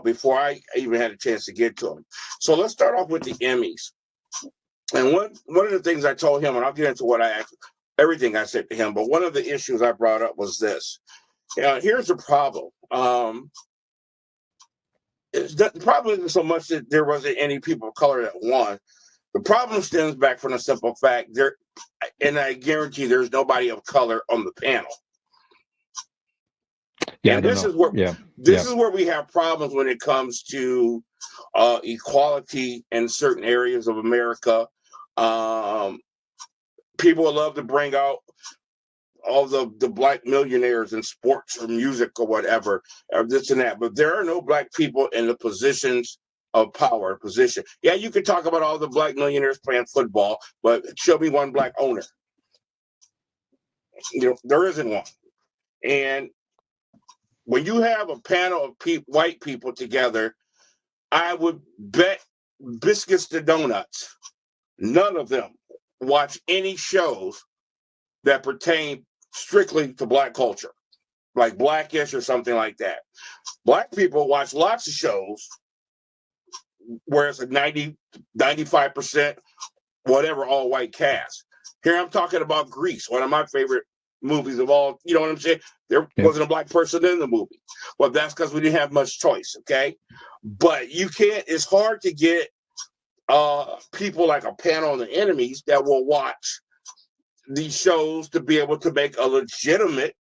[SPEAKER 1] before I even had a chance to get to them. So let's start off with the Emmys. And one of the things I told him, and I'll get into everything I said to him, but one of the issues I brought up was this. Here's the problem. The problem isn't so much that there wasn't any people of color that won. The problem stems back from the simple fact and I guarantee there's nobody of color on the panel.
[SPEAKER 3] Yeah,
[SPEAKER 1] and this is where is where we have problems when it comes to equality in certain areas of America. People would love to bring out all the black millionaires in sports or music or whatever, or this and that, but there are no black people in the positions of power position. Yeah, you can talk about all the black millionaires playing football, but show me one black owner. There isn't one. And when you have a panel of white people together, I would bet biscuits to donuts, none of them watch any shows that pertain strictly to black culture, like Blackish or something like that. Black people watch lots of shows where it's a 95%, whatever, all white cast. Here I'm talking about Grease, one of my favorite movies of all, you know what I'm saying? There wasn't a black person in the movie. Well, that's because we didn't have much choice, okay? But it's hard to get people like a panel of the enemies that will watch these shows to be able to make a legitimate,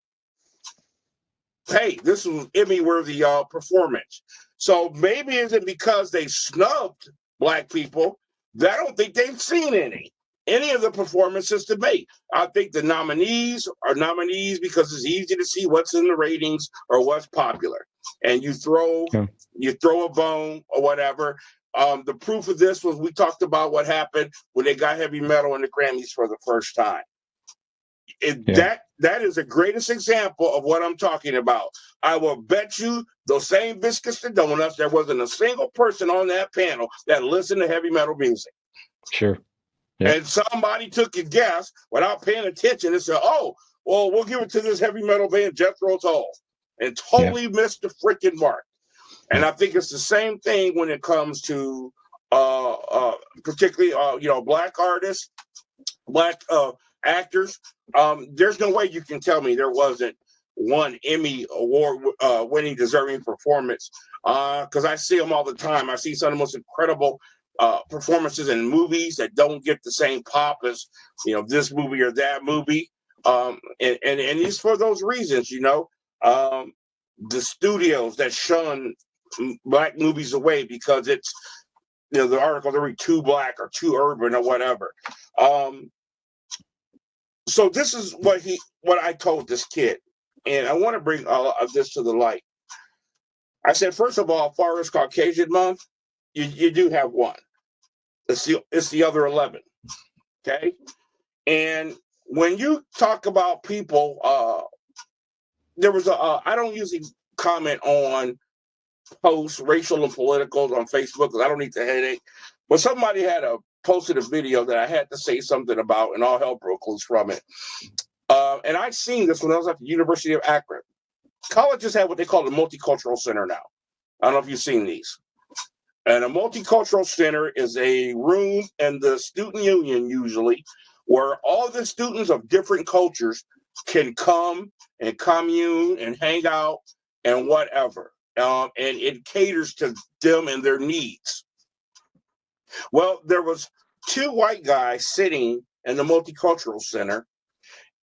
[SPEAKER 1] hey, this was Emmy-worthy performance. So maybe is it because they snubbed black people that I don't think they've seen any of the performances to make. I think the nominees are nominees because it's easy to see what's in the ratings or what's popular. And you throw a bone or whatever. The proof of this was we talked about what happened when they got heavy metal in the Grammys for the first time. That is the greatest example of what I'm talking about. I will bet you those same biscuits to donuts, there wasn't a single person on that panel that listened to heavy metal music.
[SPEAKER 3] Sure. Yeah.
[SPEAKER 1] And somebody took a guess without paying attention and said, oh, well, we'll give it to this heavy metal band, Jethro Tull, and totally missed the freaking mark. And I think it's the same thing when it comes to particularly, black artists, black actors. There's no way you can tell me there wasn't one Emmy award winning deserving performance because I see them all the time. I see some of the most incredible performances in movies that don't get the same pop as this movie or that movie, and it's for those reasons. The studios that shun black movies away because it's the articles are too black or too urban or whatever. So this is what I told this kid, and I want to bring this to the light. I said, first of all, as far as Caucasian Month, you do have one. It's the other 11, okay? And when you talk about people, there was I don't usually comment on posts, racial and political, on Facebook because I don't need the headache. But somebody had posted a video that I had to say something about, and all hell broke loose from it. And I'd seen this when I was at the University of Akron. Colleges have what they call a multicultural center now. I don't know if you've seen these. And a multicultural center is a room in the student union, usually, where all the students of different cultures can come and commune and hang out and whatever. And it caters to them and their needs. Well, there was two white guys sitting in the multicultural center,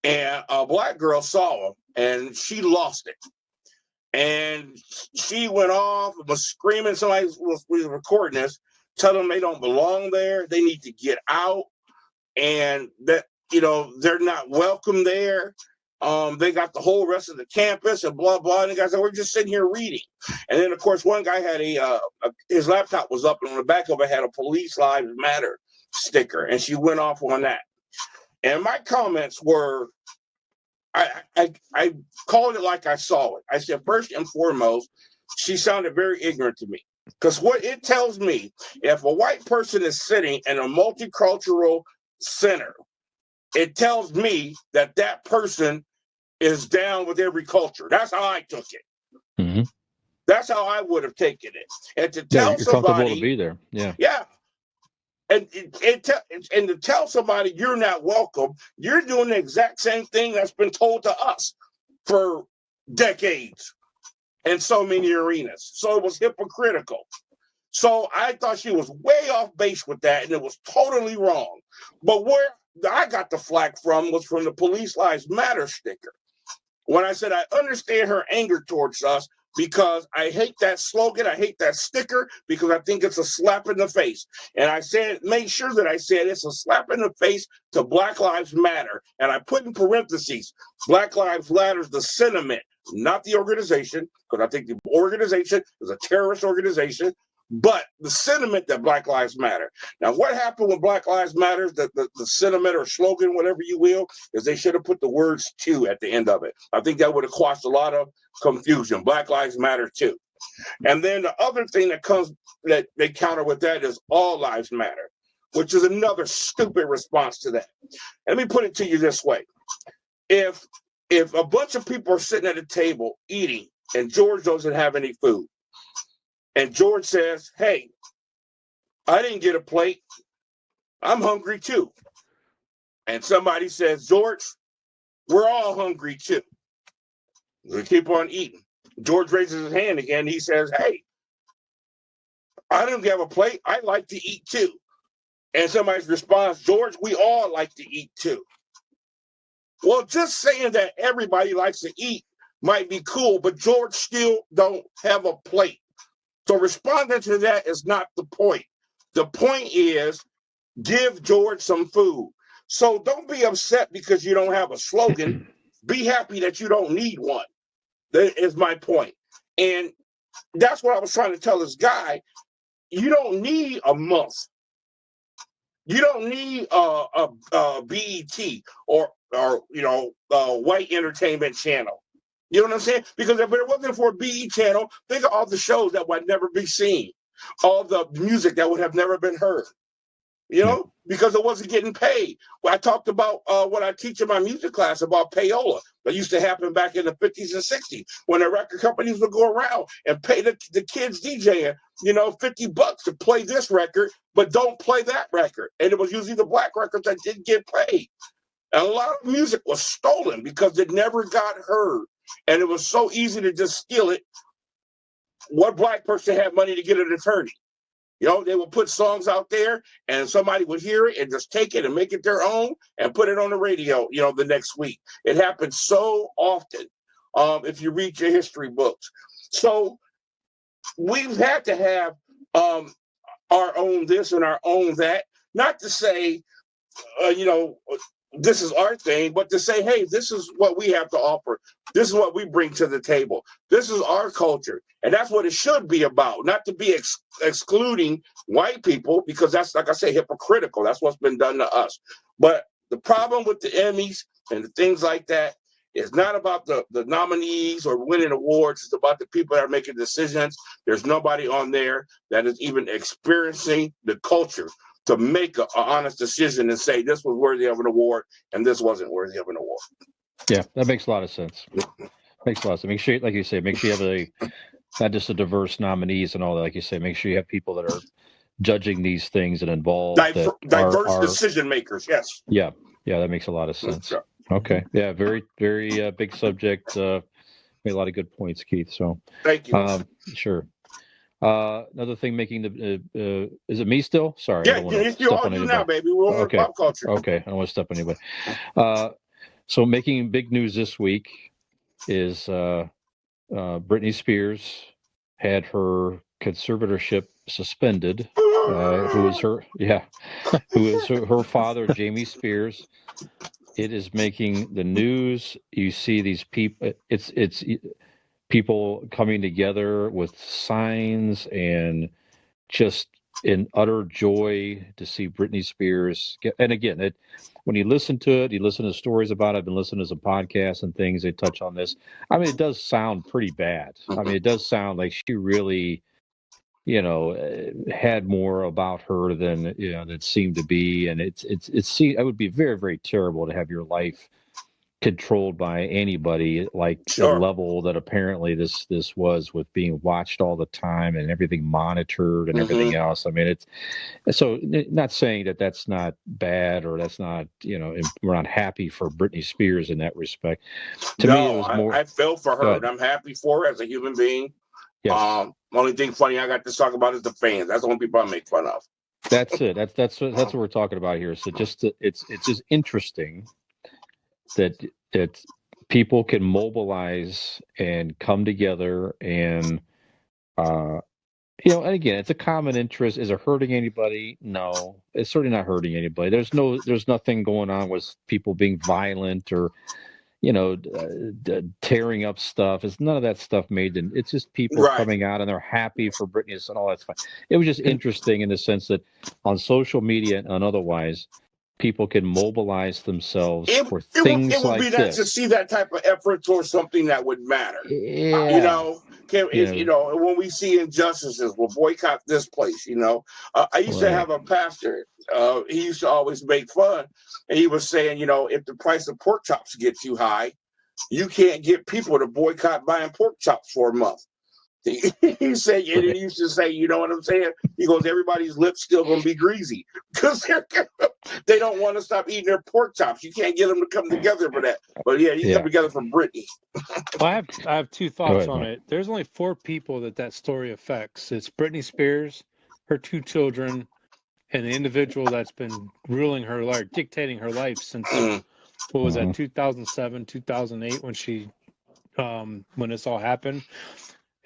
[SPEAKER 1] and a black girl saw them, and she lost it. And she went off, was screaming. Somebody was recording this, telling them they don't belong there. They need to get out, and that they're not welcome there. They got the whole rest of the campus and blah blah. And the guy said, "We're just sitting here reading." And then, of course, one guy had his laptop was up, and on the back of it had a "Police Lives Matter" sticker, and she went off on that. And my comments were, I called it like I saw it. I said, first and foremost, she sounded very ignorant to me. Because what it tells me, if a white person is sitting in a multicultural center, it tells me that that person is down with every culture. That's how I took it.
[SPEAKER 3] Mm-hmm.
[SPEAKER 1] That's how I would have taken it. And to tell
[SPEAKER 3] you're comfortable
[SPEAKER 1] somebody
[SPEAKER 3] to be there. Yeah.
[SPEAKER 1] Yeah. And and to tell somebody you're not welcome, you're doing the exact same thing that's been told to us for decades in so many arenas. So it was hypocritical. So I thought she was way off base with that, and it was totally wrong. But where I got the flack from was from the Police Lives Matter sticker. When I said I understand her anger towards us because I hate that slogan, I hate that sticker because I think it's a slap in the face. And I said, made sure that I said it's a slap in the face to Black Lives Matter. And I put in parentheses, Black Lives Matter is the sentiment, not the organization, because I think the organization is a terrorist organization, but the sentiment that Black Lives Matter. Now, what happened with Black Lives Matter, the sentiment or slogan, whatever you will, is they should have put the words "to" at the end of it. I think that would have caused a lot of confusion. Black Lives Matter too. And then the other thing that comes that they counter with that is all lives matter, which is another stupid response to that. Let me put it to you this way. If a bunch of people are sitting at a table eating and George doesn't have any food, and George says, hey, I didn't get a plate. I'm hungry too. And somebody says, George, we're all hungry too. We keep on eating. George raises his hand again. He says, hey, I didn't have a plate. I like to eat too. And somebody responds, George, we all like to eat too. Well, just saying that everybody likes to eat might be cool, but George still don't have a plate. So responding to that is not the point. The point is give George some food. So don't be upset because you don't have a slogan. Be happy that you don't need one. That is my point. And that's what I was trying to tell this guy. You don't need a month. You don't need a BET or white entertainment channel. You know what I'm saying? Because if it wasn't for a BE channel, think of all the shows that would never be seen, all the music that would have never been heard. You know, because it wasn't getting paid. Well, I talked about what I teach in my music class about payola. That used to happen back in the 50s and 60s when the record companies would go around and pay the kids DJing, $50 to play this record, but don't play that record. And it was usually the black records that didn't get played. And a lot of music was stolen because it never got heard. And it was so easy to just steal it. What black person had money to get an attorney? They would put songs out there and somebody would hear it and just take it and make it their own and put it on the radio, the next week. It happens so often if you read your history books. So we've had to have our own this and our own that, not to say, this is our thing, but to say, hey, this is what we have to offer. This is what we bring to the table. This is our culture. And that's what it should be about, not to be excluding white people, because that's, like I say, hypocritical. That's what's been done to us. But the problem with the Emmys and the things like that is not about the nominees or winning awards. It's about the people that are making decisions. There's nobody on there that is even experiencing the culture to make an honest decision and say this was worthy of an award and this wasn't worthy of an award.
[SPEAKER 3] Yeah, that makes a lot of sense. Makes a lot of sense. Make sure, like you say, make sure you have not just a diverse nominees and all that. Like you say, make sure you have people that are judging these things and involved.
[SPEAKER 1] Diverse decision makers. Yes.
[SPEAKER 3] Yeah, that makes a lot of sense. Sure. Okay. Yeah, very, very big subject. Made a lot of good points, Keith. So
[SPEAKER 1] thank you.
[SPEAKER 3] Sure. Another thing making the is it me still? Sorry,
[SPEAKER 1] yeah,
[SPEAKER 3] I don't want to
[SPEAKER 1] step on anybody. Now, baby. We're on pop culture.
[SPEAKER 3] Okay, I don't want to step on anybody. So making big news this week is Britney Spears had her conservatorship suspended. Who is her father, Jamie Spears. It is making the news. You see these people. It's people coming together with signs and just in utter joy to see Britney Spears. And again, when you listen to it, you listen to stories about it. I've been listening to some podcasts and things. They touch on this. I mean, it does sound pretty bad. I mean, it does sound like she really, had more about her than that seemed to be. And it would be very, very terrible to have your life controlled by anybody like the
[SPEAKER 1] Sure.
[SPEAKER 3] level that apparently this was, with being watched all the time and everything monitored and everything else. I mean, it's so not saying that that's not bad or that's not, we're not happy for Britney Spears in that respect. To me, it
[SPEAKER 1] No,
[SPEAKER 3] was more.
[SPEAKER 1] I feel for
[SPEAKER 3] Go
[SPEAKER 1] her,
[SPEAKER 3] ahead.
[SPEAKER 1] and I'm happy for her as a human being.
[SPEAKER 3] Yes.
[SPEAKER 1] Only thing funny I got to talk about is the fans. That's the only people I make fun of.
[SPEAKER 3] That's it. That's what we're talking about here. So it's just interesting that people can mobilize and come together and and again, it's a common interest. Is it hurting anybody? No, it's certainly not hurting anybody. There's nothing going on with people being violent or tearing up stuff. It's none of that stuff made. And it's just people
[SPEAKER 1] Right.
[SPEAKER 3] coming out and they're happy for Britney and all that's fine. It was just interesting in the sense that on social media and otherwise, people can mobilize themselves for things
[SPEAKER 1] It would be
[SPEAKER 3] like
[SPEAKER 1] nice to
[SPEAKER 3] this.
[SPEAKER 1] see that type of effort towards something that would matter.
[SPEAKER 3] Yeah.
[SPEAKER 1] When we see injustices, we'll boycott this place. I used to have a pastor. He used to always make fun, and he was saying, if the price of pork chops get too high, you can't get people to boycott buying pork chops for a month. He said, and he used to say, you know what I'm saying? He goes, everybody's lips still gonna be greasy because they don't want to stop eating their pork chops. You can't get them to come together for that. But yeah, you come together for Britney.
[SPEAKER 2] Well, I have two thoughts on it. There's only 4 people that story affects. It's Britney Spears, her 2 children, and the individual that's been ruling her life, dictating her life since what was that, 2007, 2008, when this all happened.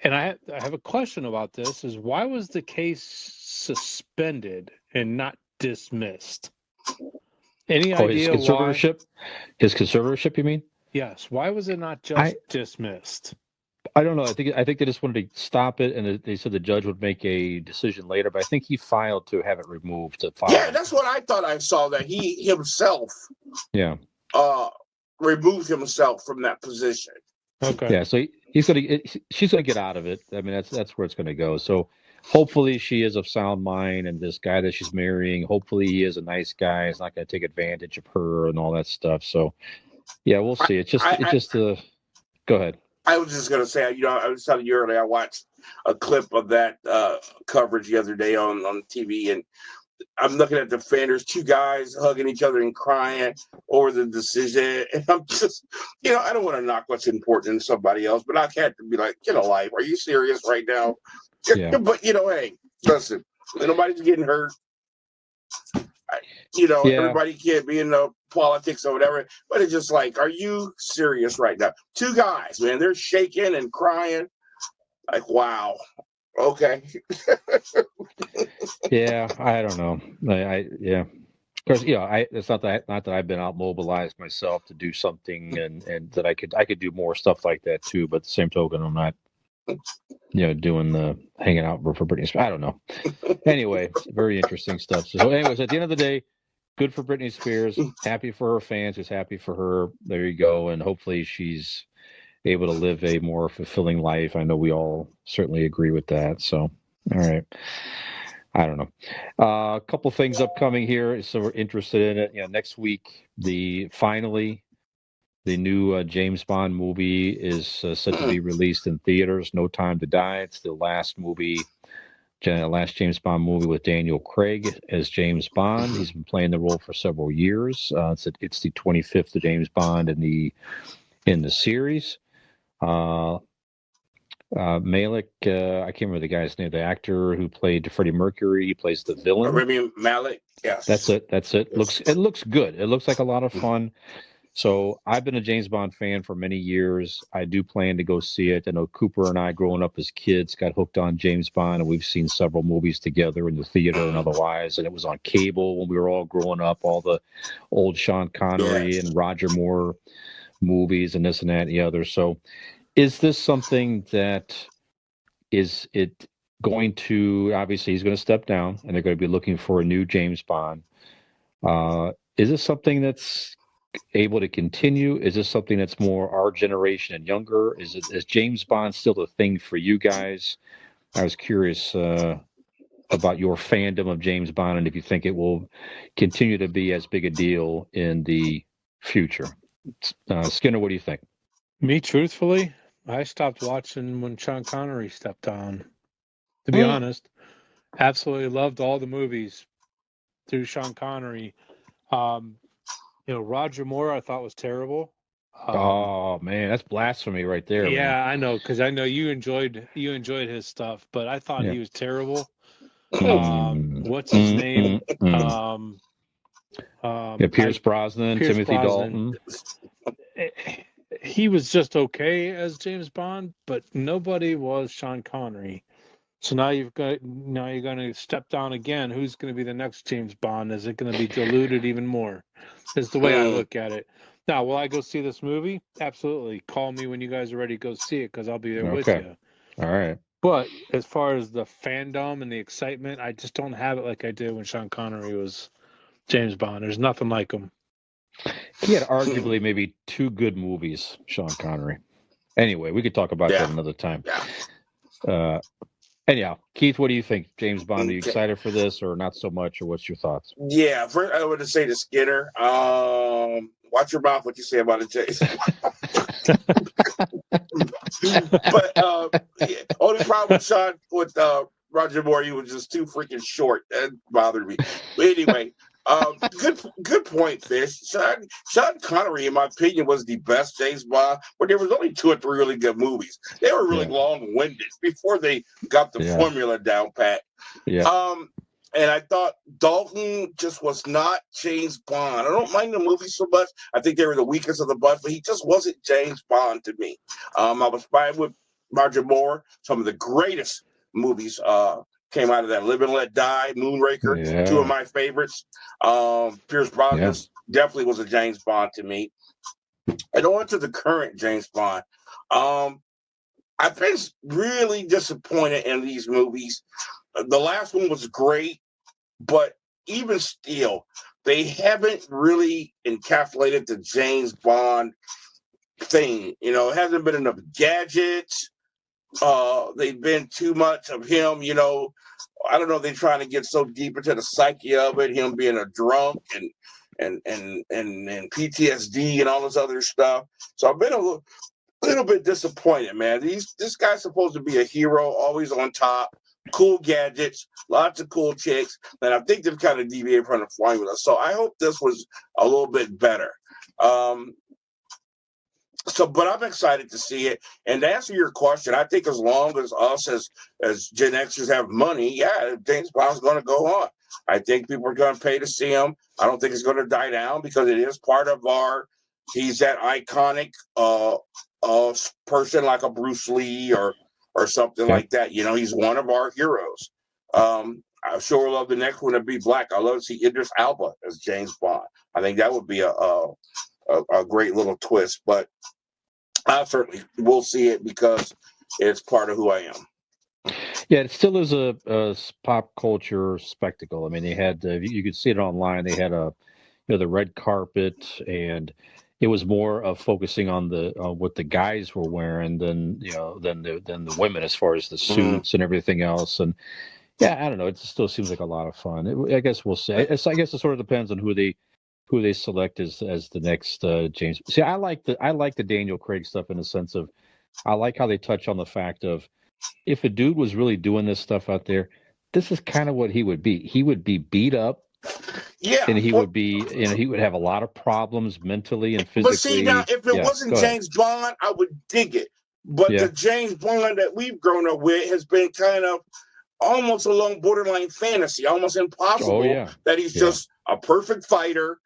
[SPEAKER 2] And I have a question about this: is why was the case suspended and not dismissed? Any idea
[SPEAKER 3] his conservatorship?
[SPEAKER 2] why?
[SPEAKER 3] His conservatorship, you mean?
[SPEAKER 2] Yes. Why was it not just dismissed?
[SPEAKER 3] I don't know. I think they just wanted to stop it, and they said the judge would make a decision later. But I think he filed to have it removed.
[SPEAKER 1] Yeah, that's what I thought I saw, that he himself removed himself from that position.
[SPEAKER 2] Okay.
[SPEAKER 3] Yeah, so she's gonna get out of it. I mean, that's where it's gonna go. So hopefully she is of sound mind, and this guy that she's marrying, hopefully he is a nice guy. He's not gonna take advantage of her and all that stuff. So yeah, we'll see. Go ahead.
[SPEAKER 1] I was just going to say, I was telling you earlier, I watched a clip of that coverage the other day on TV, and I'm looking at the fan. There's 2 guys hugging each other and crying over the decision. And I'm just, I don't want to knock what's important in somebody else, but I can't be like, get a life. Are you serious right now?
[SPEAKER 3] Yeah.
[SPEAKER 1] But, hey, listen, nobody's getting hurt. Everybody can't be in the politics or whatever, but it's just like, are you serious right now? 2 guys, man, they're shaking and crying. Like, wow. Okay.
[SPEAKER 3] Yeah, I don't know. Yeah. Of course, it's not that I've been out mobilized myself to do something, and that I could do more stuff like that too. But at the same token, I'm not, doing the hanging out for Britney Spears. I don't know. Anyway, very interesting stuff. So, anyways, at the end of the day, good for Britney Spears. Happy for her fans. Just happy for her. There you go. And hopefully she's able to live a more fulfilling life. I know we all certainly agree with that. So, all right. I don't know. A couple things upcoming here, so we're interested in it. Next week, finally the new James Bond movie is set to be released in theaters. No Time to Die. It's the last James Bond movie with Daniel Craig as James Bond. He's been playing the role for several years. It's the 25th of James Bond in the series. Malik, I can't remember the guy's name, the actor who played Freddie Mercury. He plays the villain.
[SPEAKER 1] Rami Malek, yes.
[SPEAKER 3] That's it. It looks good. It looks like a lot of fun. So I've been a James Bond fan for many years. I do plan to go see it. I know Cooper and I, growing up as kids, got hooked on James Bond, and we've seen several movies together in the theater and otherwise. And it was on cable when we were all growing up, all the old Sean Connery and Roger Moore movies and this and that and the other. So is this something that is it going to, obviously he's going to step down and they're going to be looking for a new James Bond. Is this something that's able to continue? Is this something that's more our generation and younger? Is James Bond still the thing for you guys? I was curious about your fandom of James Bond and if you think it will continue to be as big a deal in the future. Skinner, what do you think?
[SPEAKER 2] Me, truthfully, I stopped watching when Sean Connery stepped on. To be honest, absolutely loved all the movies through Sean Connery. Roger Moore I thought was terrible.
[SPEAKER 3] Oh man, that's blasphemy right there, man.
[SPEAKER 2] Yeah, I know, because I know you enjoyed his stuff, but I thought
[SPEAKER 3] Yeah.
[SPEAKER 2] he was terrible.
[SPEAKER 3] Mm.
[SPEAKER 2] What's his name?
[SPEAKER 3] Pierce Brosnan,
[SPEAKER 2] Pierce
[SPEAKER 3] Timothy
[SPEAKER 2] Brosnan.
[SPEAKER 3] Dalton.
[SPEAKER 2] He was just okay as James Bond, but nobody was Sean Connery. So now you're going to step down again. Who's going to be the next James Bond? Is it going to be diluted even more? Is the way I look at it. Now, will I go see this movie? Absolutely. Call me when you guys are ready to go see it, because I'll be there with you.
[SPEAKER 3] All right.
[SPEAKER 2] But as far as the fandom and the excitement, I just don't have it like I did when Sean Connery was James Bond. There's nothing like him.
[SPEAKER 3] He had arguably maybe 2 good movies, Sean Connery. Anyway, we could talk about that another time.
[SPEAKER 1] Yeah.
[SPEAKER 3] Anyhow, Keith, what do you think? James Bond, are you excited for this or not so much, or what's your thoughts?
[SPEAKER 1] Yeah, first I would say to Skinner, watch your mouth what you say about it, James. But only problem with Roger Moore, he was just too freaking short. That bothered me. But anyway, good point, Fish. Sean Connery, in my opinion, was the best James Bond, but there was only 2 or 3 really good movies. They were really long-winded before they got the formula down pat.
[SPEAKER 3] Yeah.
[SPEAKER 1] And I thought Dalton just was not James Bond. I don't mind the movie so much. I think they were the weakest of the bunch, but he just wasn't James Bond to me. I was fine with Roger Moore. Some of the greatest movies came out of that. Live and Let Die, Moonraker, 2 of my favorites. Pierce Brosnan definitely was a James Bond to me. And on to the current James Bond. I've been really disappointed in these movies. The last one was great, but even still, they haven't really encapsulated the James Bond thing. It hasn't been enough gadgets. They've been too much of him. I don't know if they're trying to get so deep into the psyche of it, him being a drunk and PTSD and all this other stuff. So I've been a little bit disappointed, man. This guy's supposed to be a hero, always on top. Cool gadgets, lots of cool chicks, and I think they've kind of deviated from the formula. So I hope this was a little bit better. But I'm excited to see it. And to answer your question, I think as long as us as Gen Xers have money, James Bond's going to go on. I think people are going to pay to see him. I don't think it's going to die down because it is part of he's that iconic person like a Bruce Lee or something like that. He's one of our heroes. I sure love the next one to be black. I love to see Idris Elba as James Bond. I think that would be a great little twist. But I certainly will see it because it's part of who I am.
[SPEAKER 3] Yeah, it still is a pop culture spectacle. I mean, they had you could see it online. They had the red carpet, and it was more of focusing on the what the guys were wearing than the women as far as the suits and everything else. And I don't know. It still seems like a lot of fun. I guess we'll see. I guess it sort of depends on who they select as the next James. See, I like the Daniel Craig stuff in the sense of I like how they touch on the fact of if a dude was really doing this stuff out there, this is kind of what he would be. He would be beat up.
[SPEAKER 1] Yeah.
[SPEAKER 3] And he would be, he would have a lot of problems mentally and physically.
[SPEAKER 1] But see, now, if it wasn't James Bond, I would dig it. But the James Bond that we've grown up with has been kind of almost along borderline fantasy, almost impossible that he's just a perfect fighter.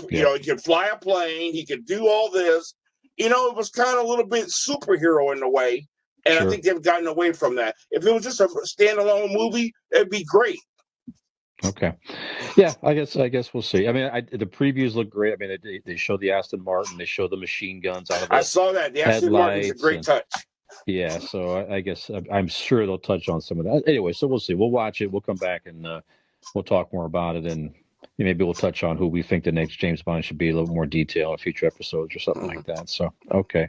[SPEAKER 1] He can fly a plane. He can do all this. It was kind of a little bit superhero in a way. And I think they've gotten away from that. If it was just a standalone movie, it'd be great.
[SPEAKER 3] Okay. Yeah, I guess we'll see. I mean, the previews look great. I mean, they show the Aston Martin. They show the machine guns out of the
[SPEAKER 1] I saw that. The Aston Martin's a great touch.
[SPEAKER 3] Yeah, so I guess I'm sure they'll touch on some of that. Anyway, so we'll see. We'll watch it. We'll come back and we'll talk more about it. And maybe we'll touch on who we think the next James Bond should be, a little more detail in future episodes or something like that. So, okay.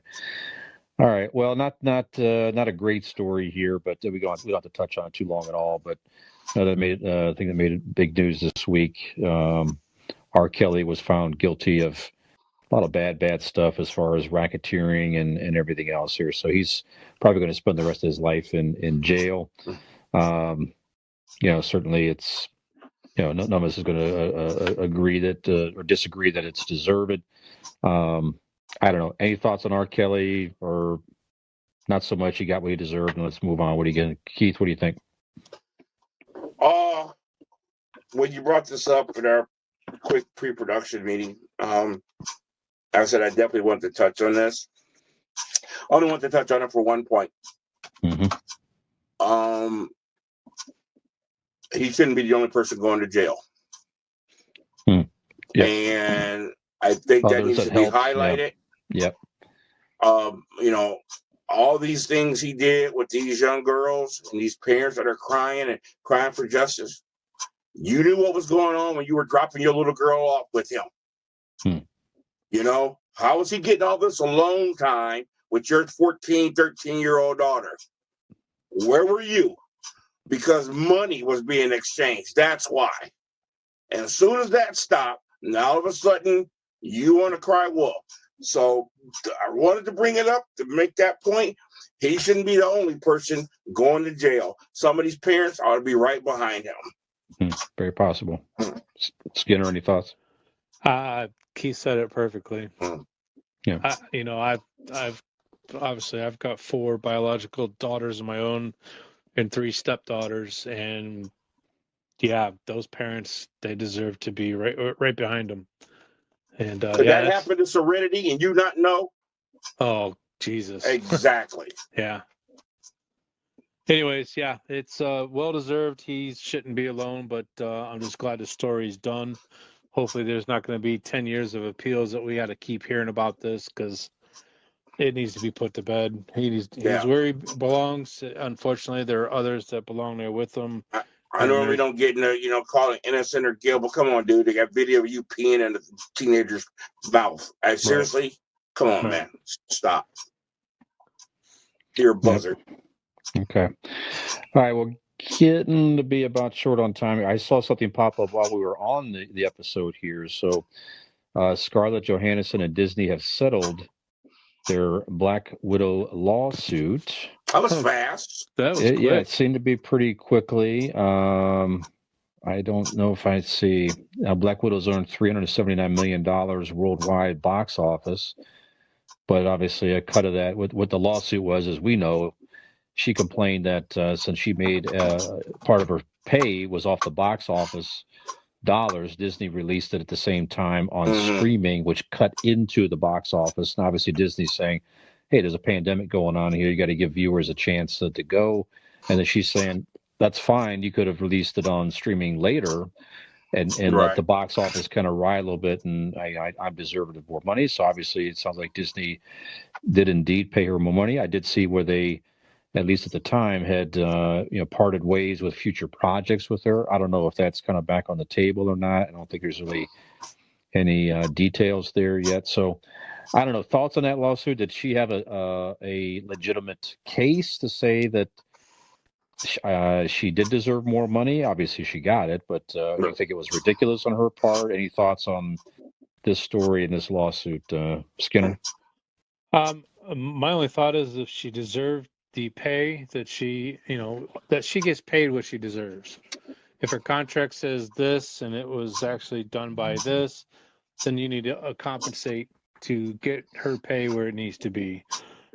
[SPEAKER 3] All right. Well, not a great story here, but we don't have to touch on it too long at all. But I think that made big news this week. R. Kelly was found guilty of lot of bad stuff as far as racketeering and everything else here. So he's probably going to spend the rest of his life in jail. Certainly it's, none of us is going to agree that or disagree that it's deserved. I don't know. Any thoughts on R. Kelly, or not so much? He got what he deserved, and let's move on. What do you get, Keith? What do you think?
[SPEAKER 1] When you brought this up in our quick pre-production meeting, I said I definitely want to touch on this. I only want to touch on it for one point.
[SPEAKER 3] Mm-hmm.
[SPEAKER 1] He shouldn't be the only person going to jail.
[SPEAKER 3] Yep.
[SPEAKER 1] And I think that needs to be highlighted.
[SPEAKER 3] Yep.
[SPEAKER 1] All these things he did with these young girls and these parents that are crying for justice. You knew what was going on when you were dropping your little girl off with him. How was he getting all this alone time with your 14, 13-year-old daughter? Where were you? Because money was being exchanged. That's why. And as soon as that stopped, now all of a sudden, you want to cry wolf. So I wanted to bring it up to make that point. He shouldn't be the only person going to jail. Some of these parents ought to be right behind him.
[SPEAKER 3] Very possible. Skinner, any thoughts?
[SPEAKER 2] Keith said it perfectly.
[SPEAKER 3] Yeah.
[SPEAKER 2] I've got 4 biological daughters of my own and 3 stepdaughters, and yeah, those parents, they deserve to be right behind them. And
[SPEAKER 1] could that happen to Serenity and you not know?
[SPEAKER 2] Oh, Jesus.
[SPEAKER 1] Exactly.
[SPEAKER 2] Yeah. Anyways, yeah, it's well deserved. He shouldn't be alone, but I'm just glad the story's done. Hopefully there's not going to be 10 years of appeals that we got to keep hearing about this, because it needs to be put to bed. He's where he belongs. Unfortunately, there are others that belong there with him.
[SPEAKER 1] I normally don't get in calling innocent or guilt, but come on, dude. They got video of you peeing in a teenager's mouth. Seriously? Come on, man. Stop. You're a buzzard.
[SPEAKER 3] Yep. Okay. All right. Well, getting to be about short on time. I saw something pop up while we were on the episode here. So Scarlett Johansson and Disney have settled their Black Widow lawsuit.
[SPEAKER 1] That was fast.
[SPEAKER 2] That was quick.
[SPEAKER 3] Yeah, it seemed to be pretty quickly. I don't know if I see. Black Widow's earned $379 million worldwide box office, but obviously a cut of that. What the lawsuit was, as we know, she complained that since she made part of her pay was off the box office dollars, Disney released it at the same time on streaming, which cut into the box office. And obviously Disney's saying, hey, there's a pandemic going on here. You got to give viewers a chance to go. And then she's saying, that's fine. You could have released it on streaming later and let the box office kind of ride a little bit. And I'm deserving of more money. So obviously it sounds like Disney did indeed pay her more money. I did see where they, at least at the time, had parted ways with future projects with her. I don't know if that's kind of back on the table or not. I don't think there's really any details there yet. So I don't know. Thoughts on that lawsuit? Did she have a legitimate case to say that she did deserve more money? Obviously, she got it, but you think it was ridiculous on her part? Any thoughts on this story and this lawsuit, Skinner?
[SPEAKER 2] My only thought is, if she deserved the pay, that she gets paid what she deserves. If her contract says this and it was actually done by this, then you need to compensate to get her pay where it needs to be.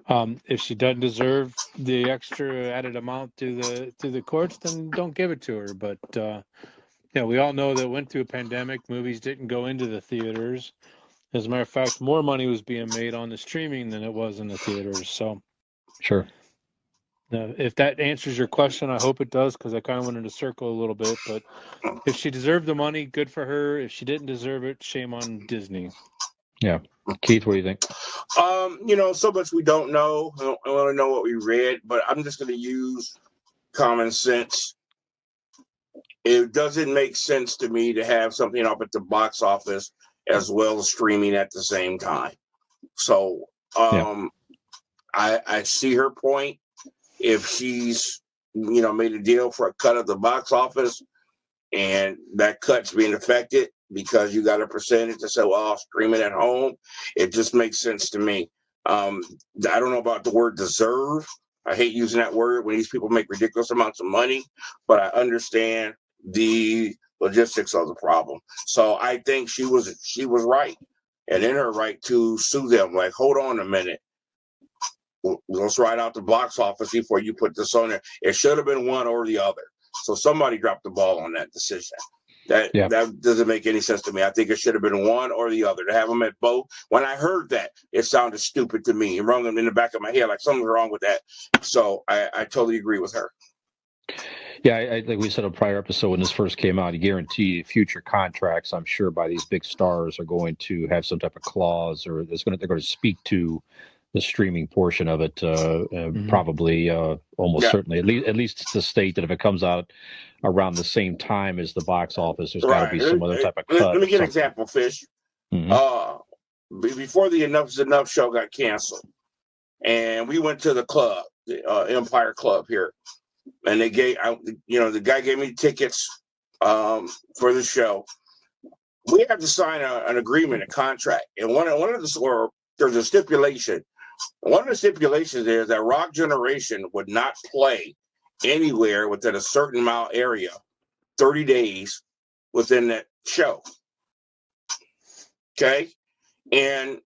[SPEAKER 2] If she doesn't deserve the extra added amount to the courts, then don't give it to her. But we all know that went through a pandemic, movies didn't go into the theaters. As a matter of fact, more money was being made on the streaming than it was in the theaters. So,
[SPEAKER 3] sure.
[SPEAKER 2] If that answers your question, I hope it does, because I kind of wanted to circle a little bit. But if she deserved the money, good for her. If she didn't deserve it, shame on Disney.
[SPEAKER 3] Yeah. Keith, what do you think?
[SPEAKER 1] So much we don't know. I want to know what we read, but I'm just going to use common sense. It doesn't make sense to me to have something up at the box office as well as streaming at the same time. So I see her point. If she's made a deal for a cut of the box office and that cut's being affected, because you got a percentage to say, well, I'll stream it at home. It just makes sense to me. I don't know about the word deserve. I hate using that word when these people make ridiculous amounts of money, but I understand the logistics of the problem. So I think she was right, and in her right to sue them. Like, hold on a minute. Let's write out the box office before you put this on there. It should have been one or the other. So somebody dropped the ball on that decision. That doesn't make any sense to me. I think it should have been one or the other. To have them at both. When I heard that, it sounded stupid to me. It rung in the back of my head like something's wrong with that. So I totally agree with her.
[SPEAKER 3] Yeah, like we said in a prior episode when this first came out, you guarantee future contracts, I'm sure, by these big stars are going to have some type of clause, or they're going to speak to the streaming portion of it. Probably, almost certainly, at least to state that if it comes out around the same time as the box office, there's got to be some other type of cut.
[SPEAKER 1] Let me get an example, Fish. Before the Enough's Enough show got canceled, and we went to the club, the Empire Club here. And they gave, the guy gave me tickets for the show. We had to sign an agreement, a contract, and one of the, or there's a stipulation. One of the stipulations is that Rock Generation would not play anywhere within a certain mile area, 30 days within that show. Okay, and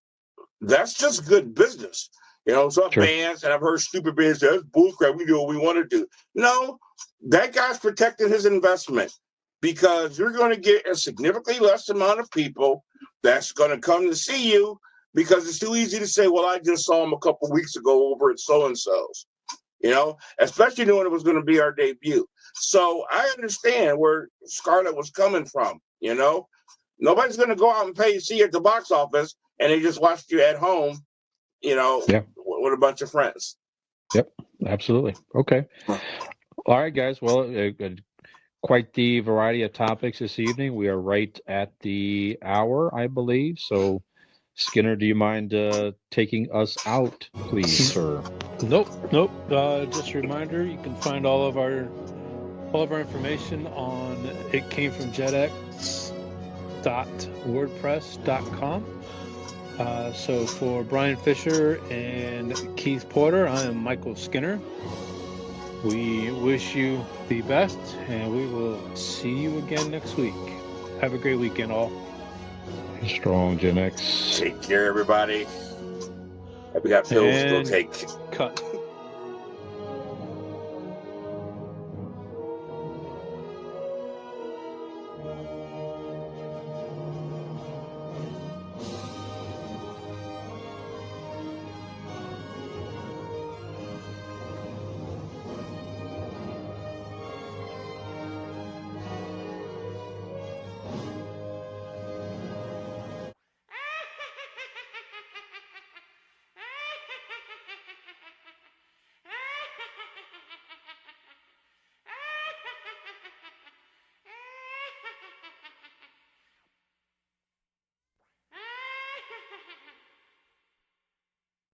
[SPEAKER 1] that's just good business. Some bands, and I've heard stupid bands say, that's bullcrap, we do what we want to do. No, that guy's protecting his investment because you're going to get a significantly less amount of people that's going to come to see you because it's too easy to say, well, I just saw him a couple weeks ago over at so-and-so's, especially knowing it was going to be our debut. So I understand where Scarlett was coming from, Nobody's going to go out and pay to see you at the box office and they just watched you at home, with a bunch of friends.
[SPEAKER 3] Yep, absolutely. Okay. All right, guys. Well, quite the variety of topics this evening. We are right at the hour, I believe. So, Skinner, do you mind taking us out, please, sir?
[SPEAKER 2] Nope. Just a reminder, you can find all of our information on ItCameFromGenX.wordpress.com. So for Brian Fisher and Keith Porter, I am Michael Skinner. We wish you the best, and we will see you again next week. Have a great weekend, all.
[SPEAKER 3] Strong Gen X.
[SPEAKER 1] Take care, everybody. We got pills to go take.
[SPEAKER 2] Cut.